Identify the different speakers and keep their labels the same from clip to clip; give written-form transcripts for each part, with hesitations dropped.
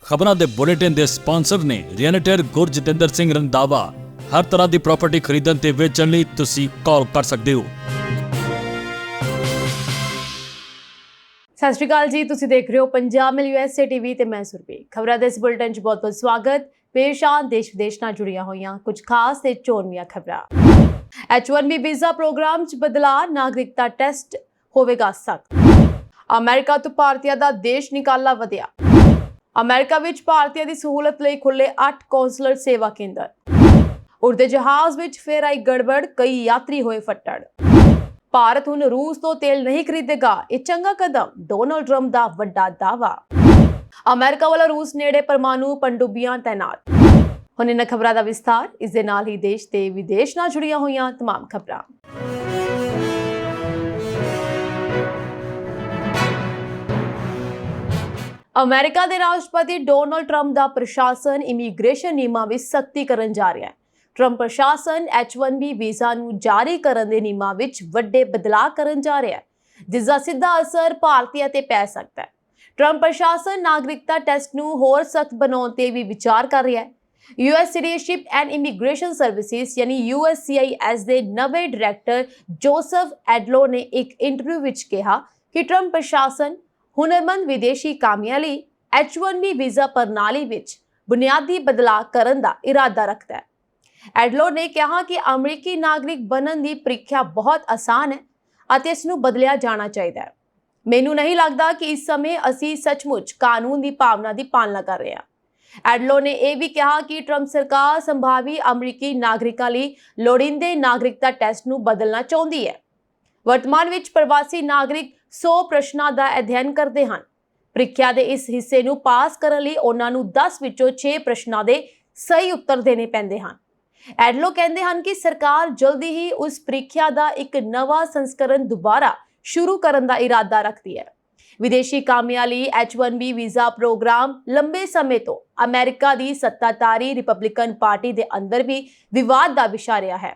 Speaker 1: ਖਬਰਾਂ ਦੇ ਬੁਲੇਟਿਨ ਦੇ ਸਪਾਂਸਰ ਨੇ ਰੀਅਲਟਰ ਗੁਰਜਿੰਦਰ ਸਿੰਘ ਰੰਧਾਵਾ। ਹਰ ਤਰ੍ਹਾਂ ਦੀ ਪ੍ਰਾਪਰਟੀ ਖਰੀਦਣ ਤੇ ਵੇਚਣ ਲਈ ਤੁਸੀਂ ਕਾਲ ਕਰ ਸਕਦੇ ਹੋ।
Speaker 2: ਸਤਿ ਸ਼੍ਰੀ ਅਕਾਲ ਜੀ, ਤੁਸੀਂ ਦੇਖ ਰਹੇ ਹੋ ਪੰਜਾਬ ਮਿਲ USA ਟੀਵੀ ਤੇ ਮੈਂ ਸੁਰਭੀ। ਖਬਰਾਂ ਦੇ ਇਸ ਬੁਲੇਟਿਨ 'ਚ ਬਹੁਤ-ਬਹੁਤ ਸਵਾਗਤ। ਪੇਸ਼ ਆ ਦੇਸ਼ ਵਿਦੇਸ਼ ਨਾਲ ਜੁੜੀਆਂ ਹੋਈਆਂ ਕੁਝ ਖਾਸ ਤੇ ਚੋਣਵੀਆਂ ਖਬਰਾਂ। H1B ਵੀਜ਼ਾ ਪ੍ਰੋਗਰਾਮ 'ਚ ਬਦਲਾਅ, ਨਾਗਰਿਕਤਾ ਟੈਸਟ ਹੋਵੇਗਾ ਸਖਤ। ਅਮਰੀਕਾ ਤੋਂ ਭਾਰਤੀਆਂ ਦਾ ਦੇਸ਼ ਨਿਕਾਲਾ ਵਧਿਆ। ਅਮਰੀਕਾ ਵਿੱਚ ਭਾਰਤੀਆਂ ਦੀ ਸਹੂਲਤ ਲਈ ਖੁੱਲੇ 8 ਕੌਂਸਲਰ ਸੇਵਾ ਕੇਂਦਰ। ਉੜਦੇ ਜਹਾਜ਼ ਵਿੱਚ ਫੇਰ ਆਈ ਗੜਬੜ, ਕਈ ਯਾਤਰੀ ਹੋਏ ਫੱਟੜ। ਭਾਰਤ ਹੁਣ ਰੂਸ ਤੋਂ ਤੇਲ ਨਹੀਂ ਖਰੀਦੇਗਾ, ਇਹ ਚੰਗਾ ਕਦਮ, ਡੋਨਾਲਡ ਟਰੰਪ ਦਾ ਵੱਡਾ ਦਾਅਵਾ। ਅਮਰੀਕਾ ਵੱਲੋਂ ਰੂਸ ਨੇੜੇ ਪਰਮਾਣੂ ਪਣਡੁੱਬੀਆਂ ਤੈਨਾਤ। ਹੁਣ ਇਹਨਾਂ ਖਬਰਾਂ ਦਾ ਵਿਸਥਾਰ। ਇਸ ਦੇ ਨਾਲ ਹੀ ਦੇਸ਼ ਤੇ ਵਿਦੇਸ਼ ਨਾਲ ਜੁੜੀਆਂ ਹੋਈਆਂ तमाम ਖਬਰਾਂ। ਅਮਰੀਕਾ ਦੇ ਰਾਸ਼ਟਰਪਤੀ ਡੋਨਾਲਡ ਟਰੰਪ ਦਾ ਪ੍ਰਸ਼ਾਸਨ ਇਮੀਗ੍ਰੇਸ਼ਨ ਨਿਯਮਾਂ ਵਿੱਚ ਸਖਤੀ ਕਰਨ ਜਾ ਰਿਹਾ ਹੈ। ਟਰੰਪ ਪ੍ਰਸ਼ਾਸਨ H1B ਵੀਜ਼ਾ ਨੂੰ ਜਾਰੀ ਕਰਨ ਦੇ ਨਿਯਮਾਂ ਵਿੱਚ ਵੱਡੇ ਬਦਲਾਅ ਕਰਨ ਜਾ ਰਿਹਾ ਹੈ, ਜਿਸ ਦਾ ਸਿੱਧਾ ਅਸਰ ਭਾਰਤੀਆਂ ਤੇ ਪੈ ਸਕਦਾ ਹੈ। ਟਰੰਪ ਪ੍ਰਸ਼ਾਸਨ ਨਾਗਰਿਕਤਾ ਟੈਸਟ ਨੂੰ ਹੋਰ ਸਖਤ ਬਣਾਉਣ ਤੇ ਵੀ ਵਿਚਾਰ ਕਰ ਰਿਹਾ ਹੈ। US citizenship and immigration services ਯਾਨੀ USCIS ਦੇ ਨਵੇਂ ਡਾਇਰੈਕਟਰ ਜੋਸਫ ਐਡਲੋ ਨੇ ਇੱਕ ਇੰਟਰਵਿਊ ਵਿੱਚ ਕਿਹਾ ਕਿ ਟਰੰਪ ਪ੍ਰਸ਼ਾਸਨ ਹੁਨਰਮੰਦ ਵਿਦੇਸ਼ੀ ਕਾਮਿਆਂ ਲਈ H1B ਵੀਜ਼ਾ ਪ੍ਰਣਾਲੀ ਵਿੱਚ ਬੁਨਿਆਦੀ ਬਦਲਾਅ ਕਰਨ ਦਾ ਇਰਾਦਾ ਰੱਖਦਾ ਹੈ। ਐਡਲੋ ਨੇ ਕਿਹਾ ਕਿ ਅਮਰੀਕੀ ਨਾਗਰਿਕ ਬਣਨ ਦੀ ਪ੍ਰੀਖਿਆ ਬਹੁਤ ਆਸਾਨ ਹੈ ਅਤੇ ਇਸ ਨੂੰ ਬਦਲਿਆ ਜਾਣਾ ਚਾਹੀਦਾ ਹੈ। ਮੈਨੂੰ ਨਹੀਂ ਲੱਗਦਾ ਕਿ ਇਸ ਸਮੇਂ ਅਸੀਂ ਸੱਚਮੁੱਚ ਕਾਨੂੰਨ ਦੀ ਭਾਵਨਾ ਦੀ ਪਾਲਣਾ ਕਰ ਰਹੇ ਹਾਂ। ਐਡਲੋ ਨੇ ਇਹ ਵੀ ਕਿਹਾ ਕਿ ਟਰੰਪ ਸਰਕਾਰ ਸੰਭਾਵੀ ਅਮਰੀਕੀ ਨਾਗਰਿਕਾਂ ਲਈ ਲੋੜੀਂਦੇ ਨਾਗਰਿਕਤਾ ਟੈਸਟ ਨੂੰ ਬਦਲਣਾ ਚਾਹੁੰਦੀ ਹੈ। ਵਰਤਮਾਨ ਵਿੱਚ ਪ੍ਰਵਾਸੀ ਨਾਗਰਿਕ 100 ਪ੍ਰਸ਼ਨਾਂ ਦਾ ਅਧਿਐਨ ਕਰਦੇ ਹਨ। ਪ੍ਰੀਖਿਆ ਦੇ ਇਸ ਹਿੱਸੇ ਨੂੰ ਪਾਸ ਕਰਨ ਲਈ ਉਹਨਾਂ ਨੂੰ 10 ਵਿੱਚੋਂ 6 ਪ੍ਰਸ਼ਨਾਂ ਦੇ ਸਹੀ ਉੱਤਰ ਦੇਣੇ ਪੈਂਦੇ ਹਨ। ਐਡਲੋ ਕਹਿੰਦੇ ਹਨ ਕਿ ਸਰਕਾਰ ਜਲਦੀ ਹੀ ਉਸ ਪ੍ਰੀਖਿਆ ਦਾ ਇੱਕ ਨਵਾਂ ਸੰਸਕਰਣ ਦੁਬਾਰਾ ਸ਼ੁਰੂ ਕਰਨ ਦਾ ਇਰਾਦਾ ਰੱਖਦੀ ਹੈ। ਵਿਦੇਸ਼ੀ ਕਾਮਿਆਂ ਲਈ H1B ਵੀਜ਼ਾ ਪ੍ਰੋਗਰਾਮ ਲੰਬੇ ਸਮੇਂ ਤੋਂ ਅਮਰੀਕਾ ਦੀ ਸੱਤਾਧਾਰੀ ਰਿਪਬਲਿਕਨ ਪਾਰਟੀ ਦੇ ਅੰਦਰ ਵੀ ਵਿਵਾਦ ਦਾ ਵਿਸ਼ਾ ਰਿਹਾ ਹੈ।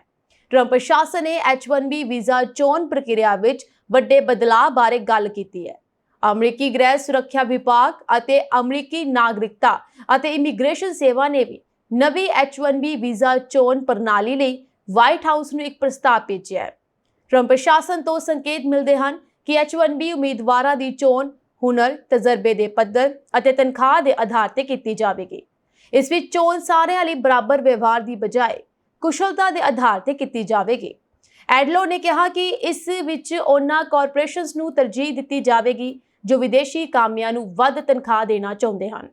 Speaker 2: ਟਰੰਪ ਪ੍ਰਸ਼ਾਸਨ ਨੇ H1B ਵੀਜ਼ਾ ਚੋਣ ਪ੍ਰਕਿਰਿਆ ਵਿੱਚ ਵੱਡੇ ਬਦਲਾਅ ਬਾਰੇ ਗੱਲ ਕੀਤੀ ਹੈ। ਅਮਰੀਕੀ ਗ੍ਰਹਿ ਸੁਰੱਖਿਆ ਵਿਭਾਗ ਅਤੇ ਅਮਰੀਕੀ ਨਾਗਰਿਕਤਾ ਅਤੇ ਇਮੀਗ੍ਰੇਸ਼ਨ ਸੇਵਾ ਨੇ ਵੀ ਨਵੀਂ H1B ਵੀਜ਼ਾ ਚੋਣ ਪ੍ਰਣਾਲੀ ਲਈ ਵਾਈਟ ਹਾਊਸ ਨੂੰ ਇੱਕ ਪ੍ਰਸਤਾਵ ਭੇਜਿਆ ਹੈ। ਟਰੰਪ ਪ੍ਰਸ਼ਾਸਨ ਤੋਂ ਸੰਕੇਤ ਮਿਲਦੇ ਹਨ ਕਿ H1B ਉਮੀਦਵਾਰਾਂ ਦੀ ਚੋਣ ਹੁਨਰ, ਤਜਰਬੇ ਦੇ ਪੱਧਰ ਅਤੇ ਤਨਖਾਹ ਦੇ ਆਧਾਰ ਤੇ ਕੀਤੀ ਜਾਵੇਗੀ। ਇਸ ਵਿੱਚ ਚੋਣ ਸਾਰਿਆਂ ਲਈ ਬਰਾਬਰ ਵਿਵਹਾਰ ਦੀ ਬਜਾਏ ਕੁਸ਼ਲਤਾ ਦੇ ਆਧਾਰ ਤੇ ਕੀਤੀ ਜਾਵੇਗੀ। ਐਡਲੋ ਨੇ ਕਿਹਾ ਕਿ ਇਸ ਵਿੱਚ ਉਹਨਾਂ ਕਾਰਪੋਰੇਸ਼ਨਸ ਨੂੰ ਤਰਜੀਹ ਦਿੱਤੀ ਜਾਵੇਗੀ ਜੋ ਵਿਦੇਸ਼ੀ ਕਾਮਿਆਂ ਨੂੰ ਵੱਧ ਤਨਖਾਹ ਦੇਣਾ ਚਾਹੁੰਦੇ ਹਨ।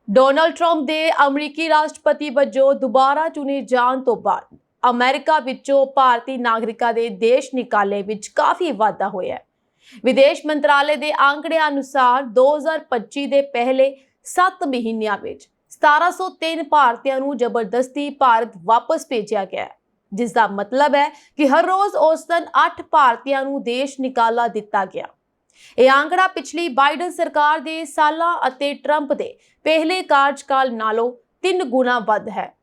Speaker 2: ਡੋਨਾਲਡ ਟਰੰਪ ਦੇ ਅਮਰੀਕੀ ਰਾਸ਼ਟਰਪਤੀ ਵਜੋਂ ਦੁਬਾਰਾ ਚੁਣੇ ਜਾਣ ਤੋਂ ਬਾਅਦ ਅਮਰੀਕਾ ਵਿੱਚੋਂ ਭਾਰਤੀ ਨਾਗਰਿਕਾਂ ਦੇ ਦੇਸ਼ ਨਿਕਾਲੇ ਵਿੱਚ ਕਾਫੀ ਵਾਧਾ ਹੋਇਆ ਹੈ। ਵਿਦੇਸ਼ ਮੰਤਰਾਲੇ ਦੇ ਅੰਕੜਿਆਂ ਅਨੁਸਾਰ 2025 ਦੇ ਪਹਿਲੇ 7 ਮਹੀਨਿਆਂ ਵਿੱਚ 1703 ਭਾਰਤੀਆਂ ਨੂੰ ਜ਼ਬਰਦਸਤੀ ਭਾਰਤ ਵਾਪਸ ਭੇਜਿਆ ਗਿਆ ਹੈ, ਜਿਸ ਦਾ ਮਤਲਬ ਹੈ ਕਿ ਹਰ ਰੋਜ਼ ਔਸਤਨ 8 ਭਾਰਤੀਆਂ ਨੂੰ ਦੇਸ਼ ਨਿਕਾਲਾ ਦਿੱਤਾ ਗਿਆ। ਇਹ ਅੰਕੜਾ ਪਿਛਲੀ ਬਾਈਡਨ ਸਰਕਾਰ ਦੇ ਸਾਲਾਂ ਅਤੇ ਟਰੰਪ ਦੇ ਪਹਿਲੇ ਕਾਰਜਕਾਲ ਨਾਲੋਂ 3 ਗੁਣਾ ਵੱਧ ਹੈ।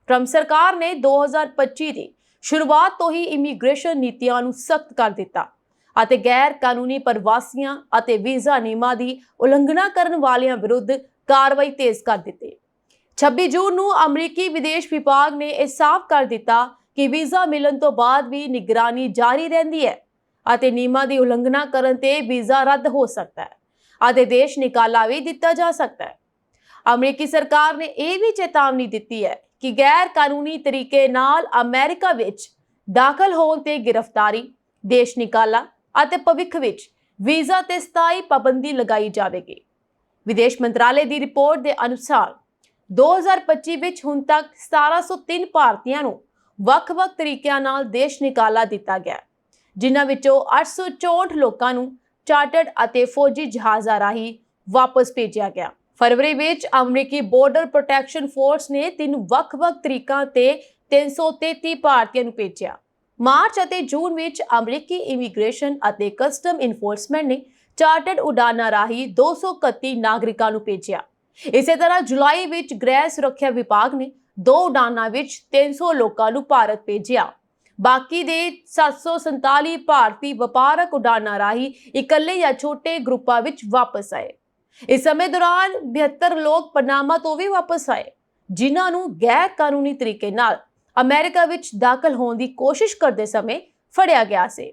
Speaker 2: ਟਰੰਪ ਸਰਕਾਰ ਨੇ 2025 ਦੀ ਸ਼ੁਰੂਆਤ ਤੋਂ ਹੀ ਇਮੀਗ੍ਰੇਸ਼ਨ ਨੀਤੀਆਂ ਨੂੰ ਸਖਤ ਕਰ ਦਿੱਤਾ ਅਤੇ ਗੈਰ ਕਾਨੂੰਨੀ ਪ੍ਰਵਾਸੀਆਂ ਅਤੇ ਵੀਜ਼ਾ ਨਿਯਮਾਂ ਦੀ ਉਲੰਘਣਾ ਕਰਨ ਵਾਲਿਆਂ ਵਿਰੁੱਧ ਕਾਰਵਾਈ ਤੇਜ਼ ਕਰ ਦਿੱਤੀ। 26 ਜੂਨ ਨੂੰ ਅਮਰੀਕੀ ਵਿਦੇਸ਼ ਵਿਭਾਗ ਨੇ ਇਹ ਸਾਫ਼ ਕਰ ਦਿੱਤਾ ਕਿ ਵੀਜ਼ਾ ਮਿਲਣ ਤੋਂ ਬਾਅਦ ਵੀ ਨਿਗਰਾਨੀ ਜਾਰੀ ਰਹਿੰਦੀ ਹੈ ਅਤੇ ਨਿਯਮਾਂ ਦੀ ਉਲੰਘਣਾ ਕਰਨ ਤੇ ਵੀਜ਼ਾ ਰੱਦ ਹੋ ਸਕਦਾ ਹੈ ਅਤੇ ਦੇਸ਼ ਨਿਕਾਲਾ ਵੀ ਦਿੱਤਾ ਜਾ ਸਕਦਾ ਹੈ। ਅਮਰੀਕੀ ਸਰਕਾਰ ਨੇ ਇਹ ਵੀ ਚੇਤਾਵਨੀ ਦਿੱਤੀ ਹੈ ਕਿ ਗੈਰ ਕਾਨੂੰਨੀ ਤਰੀਕੇ ਨਾਲ ਅਮਰੀਕਾ ਵਿੱਚ ਦਾਖਲ ਹੋਣ ਤੇ ਗ੍ਰਿਫਤਾਰੀ, ਦੇਸ਼ ਨਿਕਾਲਾ ਅਤੇ ਭਵਿੱਖ ਵਿੱਚ ਵੀਜ਼ਾ ਤੇ ਸਥਾਈ ਪਾਬੰਦੀ ਲਗਾਈ ਜਾਵੇਗੀ। ਵਿਦੇਸ਼ ਮੰਤਰਾਲੇ ਦੀ ਰਿਪੋਰਟ ਦੇ ਅਨੁਸਾਰ 2025 ਵਿੱਚ ਹੁਣ ਤੱਕ 1703 ਭਾਰਤੀਆਂ ਨੂੰ ਵੱਖ-ਵੱਖ ਤਰੀਕਿਆਂ ਨਾਲ ਦੇਸ਼ ਨਿਕਾਲਾ ਦਿੱਤਾ ਗਿਆ, ਜਿਨ੍ਹਾਂ ਵਿੱਚੋਂ 864 ਲੋਕਾਂ ਨੂੰ ਚਾਰਟਰਡ ਅਤੇ ਫੌਜੀ ਜਹਾਜ਼ਾਂ ਰਾਹੀਂ ਵਾਪਸ ਭੇਜਿਆ ਗਿਆ। ਫਰਵਰੀ ਵਿੱਚ ਅਮਰੀਕੀ ਬਾਰਡਰ ਪ੍ਰੋਟੈਕਸ਼ਨ ਫੋਰਸ ਨੇ 3 ਵੱਖ-ਵੱਖ ਤਰੀਕਾਂ ਤੇ 333 ਭਾਰਤੀਆਂ ਨੂੰ ਭੇਜਿਆ। ਮਾਰਚ ਅਤੇ ਜੂਨ ਵਿੱਚ ਅਮਰੀਕੀ ਇਮੀਗ੍ਰੇਸ਼ਨ ਅਤੇ ਕਸਟਮ ਇਨਫੋਰਸਮੈਂਟ ਨੇ ਚਾਰਟਰਡ ਉਡਾਨਾਂ ਰਾਹੀਂ 231 ਨਾਗਰਿਕਾਂ ਨੂੰ ਭੇਜਿਆ। ਇਸੇ ਤਰ੍ਹਾਂ ਜੁਲਾਈ ਵਿੱਚ ਗ੍ਰਹਿ ਸੁਰੱਖਿਆ ਵਿਭਾਗ ਨੇ 2 ਉਡਾਨਾਂ ਵਿੱਚ 300 ਲੋਕਾਂ ਨੂੰ ਭਾਰਤ ਭੇਜਿਆ। ਬਾਕੀ ਦੇ 747 ਭਾਰਤੀ ਵਪਾਰਕ ਉਡਾਨਾਂ ਰਾਹੀਂ ਇਕੱਲੇ ਜਾਂ ਛੋਟੇ ਗਰੁੱਪਾਂ ਵਿੱਚ ਵਾਪਸ ਆਏ। ਇਸ ਸਮੇਂ ਦੌਰਾਨ 72 ਲੋਕ ਪਨਾਮਾ ਤੋਂ ਵੀ ਵਾਪਸ ਆਏ, ਜਿਨ੍ਹਾਂ ਨੂੰ ਗੈਰ ਕਾਨੂੰਨੀ ਤਰੀਕੇ ਨਾਲ ਅਮਰੀਕਾ ਵਿੱਚ ਦਾਖਲ ਹੋਣ ਦੀ ਕੋਸ਼ਿਸ਼ ਕਰਦੇ ਸਮੇਂ ਫੜਿਆ ਗਿਆ ਸੀ।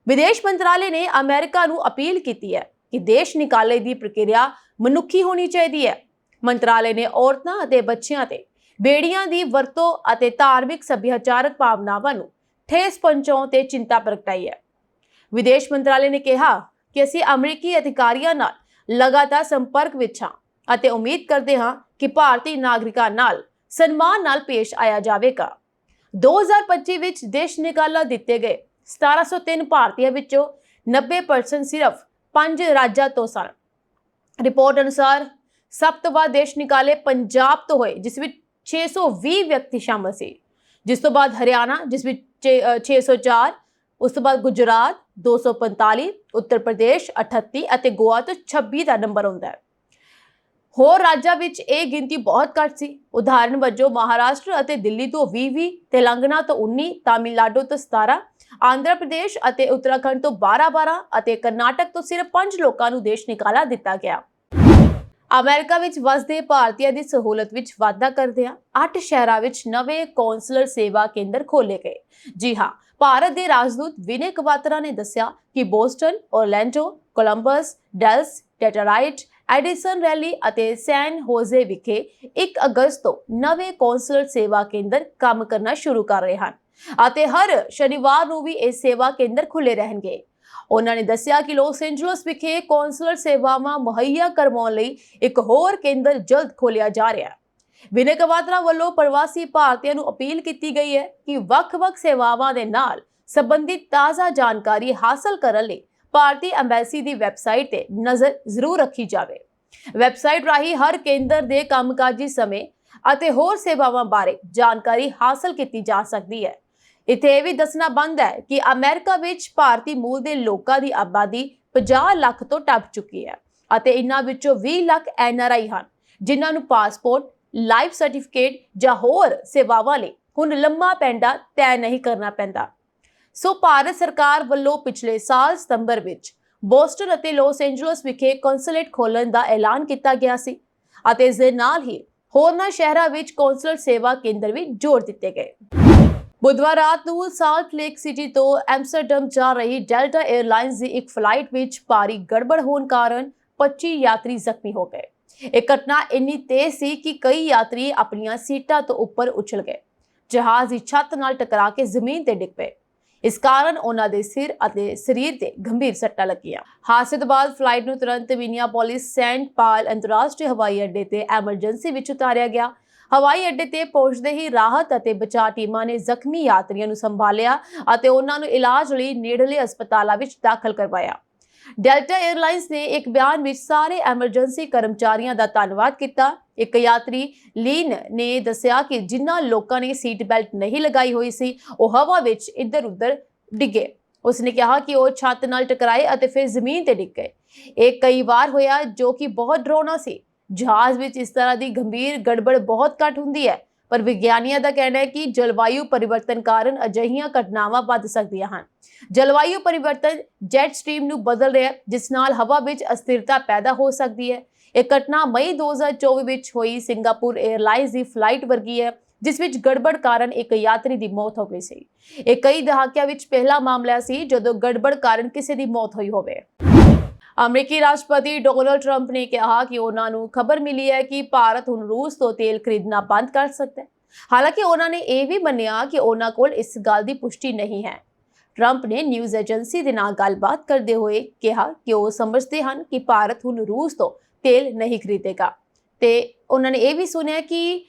Speaker 2: ਵਿਦੇਸ਼ ਮੰਤਰਾਲੇ ਨੇ ਅਮਰੀਕਾ ਨੂੰ ਅਪੀਲ ਕੀਤੀ ਹੈ ਕਿ ਦੇਸ਼ ਨਿਕਾਲੇ ਦੀ ਪ੍ਰਕਿਰਿਆ ਮਨੁੱਖੀ ਹੋਣੀ ਚਾਹੀਦੀ ਹੈ। ਮੰਤਰਾਲੇ ਨੇ ਔਰਤਾਂ ਅਤੇ ਬੱਚਿਆਂ ਤੇ ਬੇੜੀਆਂ ਦੀ ਵਰਤੋਂ ਅਤੇ ਧਾਰਮਿਕ ਸੱਭਿਆਚਾਰਕ ਭਾਵਨਾਵਾਂ ਨੂੰ ਠੇਸ ਪਹੁੰਚਾਉਣ ਤੇ ਚਿੰਤਾ ਪ੍ਰਗਟਾਈ ਹੈ। ਵਿਦੇਸ਼ ਮੰਤਰਾਲੇ ਨੇ ਕਿਹਾ ਕਿ ਅਸੀਂ ਅਮਰੀਕੀ ਅਧਿਕਾਰੀਆਂ ਨਾਲ ਲਗਾਤਾਰ ਸੰਪਰਕ ਵਿੱਚ ਹਾਂ ਅਤੇ ਉਮੀਦ ਕਰਦੇ ਹਾਂ ਕਿ ਭਾਰਤੀ ਨਾਗਰਿਕਾਂ ਨਾਲ ਸਨਮਾਨ ਨਾਲ ਪੇਸ਼ ਆਇਆ ਜਾਵੇਗਾ। 2025 ਵਿੱਚ ਦੇਸ਼ ਨਿਕਾਲਾ ਦਿੱਤੇ ਗਏ 1703 ਭਾਰਤੀਆਂ ਵਿੱਚੋਂ 90% ਸਿਰਫ 5 ਰਾਜਾਂ ਤੋਂ ਸਨ। ਰਿਪੋਰਟ ਅਨੁਸਾਰ ਸਭ ਤੋਂ ਵੱਧ ਦੇਸ਼ ਨਿਕਾਲੇ ਪੰਜਾਬ ਤੋਂ ਹੋਏ, ਜਿਸ ਵਿੱਚ 620 ਵਿਅਕਤੀ ਸ਼ਾਮਲ ਸੀ, ਜਿਸ ਤੋਂ ਬਾਅਦ ਹਰਿਆਣਾ ਜਿਸ ਵਿੱਚ 604, ਉਸ ਤੋਂ ਬਾਅਦ ਗੁਜਰਾਤ 245, ਉੱਤਰ ਪ੍ਰਦੇਸ਼ 38 ਅਤੇ ਗੋਆ ਤੋਂ 26 ਦਾ ਨੰਬਰ ਆਉਂਦਾ ਹੈ। ਹੋਰ ਰਾਜਾਂ ਵਿੱਚ ਇਹ ਗਿਣਤੀ ਬਹੁਤ ਘੱਟ ਸੀ। ਉਦਾਹਰਣ ਵਜੋਂ ਮਹਾਰਾਸ਼ਟਰ ਅਤੇ ਦਿੱਲੀ ਤੋਂ 20, ਤੇਲੰਗਾਨਾ ਤੋਂ 19, ਤਾਮਿਲਨਾਡੂ ਤੋਂ 17, ਆਂਧਰਾ ਪ੍ਰਦੇਸ਼ ਅਤੇ ਉੱਤਰਾਖੰਡ ਤੋਂ 12 ਅਤੇ ਕਰਨਾਟਕ ਤੋਂ ਸਿਰਫ 5 ਲੋਕਾਂ ਨੂੰ ਦੇਸ਼ ਨਿਕਾਲਾ ਦਿੱਤਾ ਗਿਆ। ਅਮਰੀਕਾ ਵਿੱਚ ਵਸਦੇ ਭਾਰਤੀਆਂ ਦੀ ਸਹੂਲਤ ਵਿੱਚ ਵਾਧਾ ਕਰਦਿਆਂ 8 ਸ਼ਹਿਰਾਂ ਵਿੱਚ ਨਵੇਂ ਕੌਂਸਲਰ ਸੇਵਾ ਕੇਂਦਰ ਖੋਲ੍ਹੇ ਗਏ। ਜੀ ਹਾਂ, ਭਾਰਤ ਦੇ ਰਾਜਦੂਤ ਵਿਨੇ ਕਵਾਤਰਾ ਨੇ ਦੱਸਿਆ ਕਿ Boston, Orlando, Columbus, Dallas, Detroit, Edison Raleigh ਅਤੇ ਸੈਨ ਹੋਜ਼ੇ ਵਿਖੇ 1 ਅਗਸਤ ਤੋਂ ਨਵੇਂ ਕੌਂਸਲਰ ਸੇਵਾ ਕੇਂਦਰ ਕੰਮ ਕਰਨਾ ਸ਼ੁਰੂ ਕਰ ਰਹੇ ਹਨ ਅਤੇ ਹਰ ਸ਼ਨੀਵਾਰ ਨੂੰ ਵੀ ਇਹ ਸੇਵਾ ਕੇਂਦਰ ਖੁੱਲੇ ਰਹਿਣਗੇ। ਉਹਨਾਂ ਨੇ ਦੱਸਿਆ ਕਿ ਲਾਸ ਐਂਜਲਸ ਵਿਖੇ ਕੌਂਸਲਰ ਸੇਵਾਵਾਂ ਮੁਹੱਈਆ ਕਰਵਾਉਣ ਲਈ ਇੱਕ ਹੋਰ ਕੇਂਦਰ ਜਲਦ ਖੋਲ੍ਹਿਆ ਜਾ ਰਿਹਾ ਹੈ। ਵਿਨੇ ਕਵਾਤਰਾ ਵੱਲੋਂ ਪ੍ਰਵਾਸੀ ਭਾਰਤੀਆਂ ਨੂੰ ਅਪੀਲ ਕੀਤੀ ਗਈ ਹੈ ਕਿ ਵੱਖ-ਵੱਖ ਸੇਵਾਵਾਂ ਦੇ ਨਾਲ ਸੰਬੰਧਿਤ ਤਾਜ਼ਾ ਜਾਣਕਾਰੀ ਹਾਸਲ ਕਰਨ ਲਈ ਭਾਰਤੀ ਐਮਬੈਸੀ ਦੀ ਵੈਬਸਾਈਟ ਤੇ ਨਜ਼ਰ ਜ਼ਰੂਰ ਰੱਖੀ ਜਾਵੇ। ਵੈਬਸਾਈਟ ਰਾਹੀਂ ਹਰ ਕੇਂਦਰ ਦੇ ਕੰਮਕਾਜੀ ਸਮੇਂ ਅਤੇ ਹੋਰ ਸੇਵਾਵਾਂ ਬਾਰੇ ਜਾਣਕਾਰੀ ਹਾਸਲ ਕੀਤੀ ਜਾ ਸਕਦੀ ਹੈ। ਇੱਥੇ ਇਹ ਵੀ ਦੱਸਣਾ ਬੰਦ ਹੈ ਕਿ ਅਮਰੀਕਾ ਵਿੱਚ ਭਾਰਤੀ ਮੂਲ ਦੇ ਲੋਕਾਂ ਦੀ ਆਬਾਦੀ 50 ਲੱਖ ਤੋਂ ਟੱਪ ਚੁੱਕੀ ਹੈ ਅਤੇ ਇਨ੍ਹਾਂ ਵਿੱਚੋਂ 20 ਲੱਖ NRI ਹਨ, ਜਿਨ੍ਹਾਂ ਨੂੰ ਪਾਸਪੋਰਟ, ਲਾਈਫ ਸਰਟੀਫਿਕੇਟ ਜਾਂ ਹੋਰ ਸੇਵਾਵਾਂ ਲਈ ਹੁਣ ਲੰਮਾ ਪੈਂਡਾ ਤੈਅ ਨਹੀਂ ਕਰਨਾ ਪੈਂਦਾ। ਸੋ ਭਾਰਤ ਸਰਕਾਰ ਵੱਲੋਂ ਪਿਛਲੇ ਸਾਲ ਸਤੰਬਰ ਵਿੱਚ ਬੋਸਟਨ ਅਤੇ ਲਾਸ ਐਂਜਲਸ ਵਿਖੇ ਕੌਂਸੂਲੇਟ ਖੋਲ੍ਹਣ ਦਾ ਐਲਾਨ ਕੀਤਾ ਗਿਆ ਸੀ ਅਤੇ ਇਸ ਦੇ ਨਾਲ ਹੀ ਹੋਰਨਾਂ ਸ਼ਹਿਰਾਂ ਵਿੱਚ ਕੌਂਸਲਰ ਸੇਵਾ ਕੇਂਦਰ ਵੀ ਜੋੜ ਦਿੱਤੇ ਗਏ। ਬੁੱਧਵਾਰ ਰਾਤ ਨੂੰ ਸਾਲਟ ਲੇਕ ਸਿਟੀ ਤੋਂ ਐਮਸਟਰਡਮ ਜਾ ਰਹੀ ਡੈਲਟਾ 에ਅਰਲਾਈਨਸ ਦੀ ਇੱਕ ਫਲਾਈਟ ਵਿੱਚ ਭਾਰੀ ਗੜਬੜ ਹੋਣ ਕਾਰਨ 25 ਯਾਤਰੀ ਜ਼ਖਮੀ ਹੋ ਗਏ। ਇਹ ਘਟਨਾ ਇੰਨੀ ਤੇਜ਼ ਸੀ ਕਿ ਕਈ ਯਾਤਰੀ ਆਪਣੀਆਂ ਸੀਟਾਂ ਤੋਂ ਉੱਪਰ ਉਛਲ ਗਏ। ਜਹਾਜ਼ ਦੀ ਛੱਤ ਨਾਲ ਟਕਰਾ ਕੇ ਜ਼ਮੀਨ ਤੇ ਡਿੱਗ ਪਏ। ਇਸ ਕਾਰਨ ਉਹਨਾਂ ਦੇ ਸਿਰ ਅਤੇ ਸਰੀਰ ਤੇ ਗੰਭੀਰ ਸੱਟਾਂ ਲੱਗੀਆਂ। ਹਾਦਸੇ ਤੋਂ ਬਾਅਦ ਫਲਾਈਟ ਨੂੰ ਤੁਰੰਤ ਮਿਨੀਆਪੋਲਿਸ ਸੈਂਟ ਪਾਲ ਅੰਤਰਰਾਸ਼ਟਰੀ ਹਵਾਈ ਅੱਡੇ ਤੇ ਐਮਰਜੈਂਸੀ ਵਿੱਚ ਉਤਾਰਿਆ ਗਿਆ। ਹਵਾਈ ਅੱਡੇ ਤੇ ਪਹੁੰਚਦੇ ਹੀ ਰਾਹਤ ਅਤੇ ਬਚਾਅ ਟੀਮਾਂ ਨੇ ਜ਼ਖਮੀ ਯਾਤਰੀਆਂ ਨੂੰ ਸੰਭਾਲਿਆ ਅਤੇ ਉਹਨਾਂ ਨੂੰ ਇਲਾਜ ਲਈ ਨੇੜਲੇ ਹਸਪਤਾਲਾਂ ਵਿੱਚ ਦਾਖਲ ਕਰਵਾਇਆ। ਡੈਲਟਾ 에ਅਰਲਾਈਨਸ ਨੇ ਇੱਕ ਬਿਆਨ ਵਿੱਚ ਸਾਰੇ ਐਮਰਜੈਂਸੀ ਕਰਮਚਾਰੀਆਂ ਦਾ ਧੰਨਵਾਦ ਕੀਤਾ। ਇੱਕ ਯਾਤਰੀ ਲੀਨ ਨੇ ਦੱਸਿਆ ਕਿ ਜਿਨ੍ਹਾਂ ਲੋਕਾਂ ਨੇ ਸੀਟ ਬੈਲਟ ਨਹੀਂ ਲਗਾਈ ਹੋਈ ਸੀ, ਉਹ ਹਵਾ ਵਿੱਚ ਇੱਧਰ-ਉੱਧਰ ਡਿੱਗੇ। ਉਸਨੇ ਕਿਹਾ ਕਿ ਉਹ ਛੱਤ ਨਾਲ ਟਕਰਾਏ ਅਤੇ ਫਿਰ ਜ਼ਮੀਨ ਤੇ ਡਿੱਗ ਗਏ। ਇਹ ਕਈ ਵਾਰ ਹੋਇਆ, ਜੋ ਕਿ ਬਹੁਤ ਡਰਾਉਣਾ ਸੀ। ਜਹਾਜ਼ ਵਿੱਚ ਇਸ ਤਰ੍ਹਾਂ ਦੀ ਗੰਭੀਰ ਗੜਬੜ ਬਹੁਤ ਘੱਟ ਹੁੰਦੀ ਹੈ, ਪਰ ਵਿਗਿਆਨੀਆਂ ਦਾ ਕਹਿਣਾ ਹੈ ਕਿ ਜਲਵਾਯੂ ਪਰਿਵਰਤਨ ਕਾਰਨ ਅਜਿਹੀਆਂ ਘਟਨਾਵਾਂ ਵੱਧ ਸਕਦੀਆਂ ਹਨ। ਜਲਵਾਯੂ ਪਰਿਵਰਤਨ ਜੈਟ ਸਟ੍ਰੀਮ ਨੂੰ ਬਦਲ ਰਿਹਾ ਹੈ, ਜਿਸ ਨਾਲ ਹਵਾ ਵਿੱਚ ਅਸਥਿਰਤਾ ਪੈਦਾ ਹੋ ਸਕਦੀ ਹੈ। ਇਹ ਘਟਨਾ ਮਈ 2024 ਵਿੱਚ ਹੋਈ ਸਿੰਗਾਪੁਰ 에ਅਰਲਾਈਨਸ ਦੀ ਫਲਾਈਟ ਵਰਗੀ ਹੈ, ਜਿਸ ਵਿੱਚ ਗੜਬੜ ਕਾਰਨ ਇੱਕ ਯਾਤਰੀ ਦੀ ਮੌਤ ਹੋ ਗਈ ਸੀ। ਇਹ ਕਈ ਦਹਾਕਿਆਂ ਵਿੱਚ ਪਹਿਲਾ ਮਾਮਲਾ ਸੀ ਜਦੋਂ ਗੜਬੜ ਕਾਰਨ ਕਿਸੇ ਦੀ ਮੌਤ ਹੋਈ ਹੋਵੇ। ਅਮਰੀਕੀ ਰਾਸ਼ਟਰਪਤੀ ਡੋਨਾਲਡ ਟਰੰਪ ਨੇ ਕਿਹਾ ਕਿ ਉਹਨਾਂ ਨੂੰ ਖਬਰ ਮਿਲੀ ਹੈ ਕਿ ਭਾਰਤ ਹੁਣ ਰੂਸ ਤੋਂ ਤੇਲ ਖਰੀਦਣਾ ਬੰਦ ਕਰ ਸਕਦਾ ਹੈ। ਹਾਲਾਂਕਿ ਉਹਨਾਂ ਨੇ ਇਹ ਵੀ ਮੰਨਿਆ ਕਿ ਉਹਨਾਂ ਕੋਲ ਇਸ ਗੱਲ ਦੀ ਪੁਸ਼ਟੀ ਨਹੀਂ ਹੈ। ਟਰੰਪ ਨੇ ਨਿਊਜ਼ ਏਜੰਸੀ ਦੇ ਨਾਲ ਗੱਲਬਾਤ ਕਰਦੇ ਹੋਏ ਕਿਹਾ ਕਿ ਉਹ ਸਮਝਦੇ ਹਨ ਕਿ ਭਾਰਤ ਹੁਣ ਰੂਸ ਤੋਂ ਤੇਲ ਨਹੀਂ ਖਰੀਦੇਗਾ ਤੇ ਉਹਨਾਂ ਨੇ ਇਹ ਵੀ ਸੁਣਿਆ ਕਿ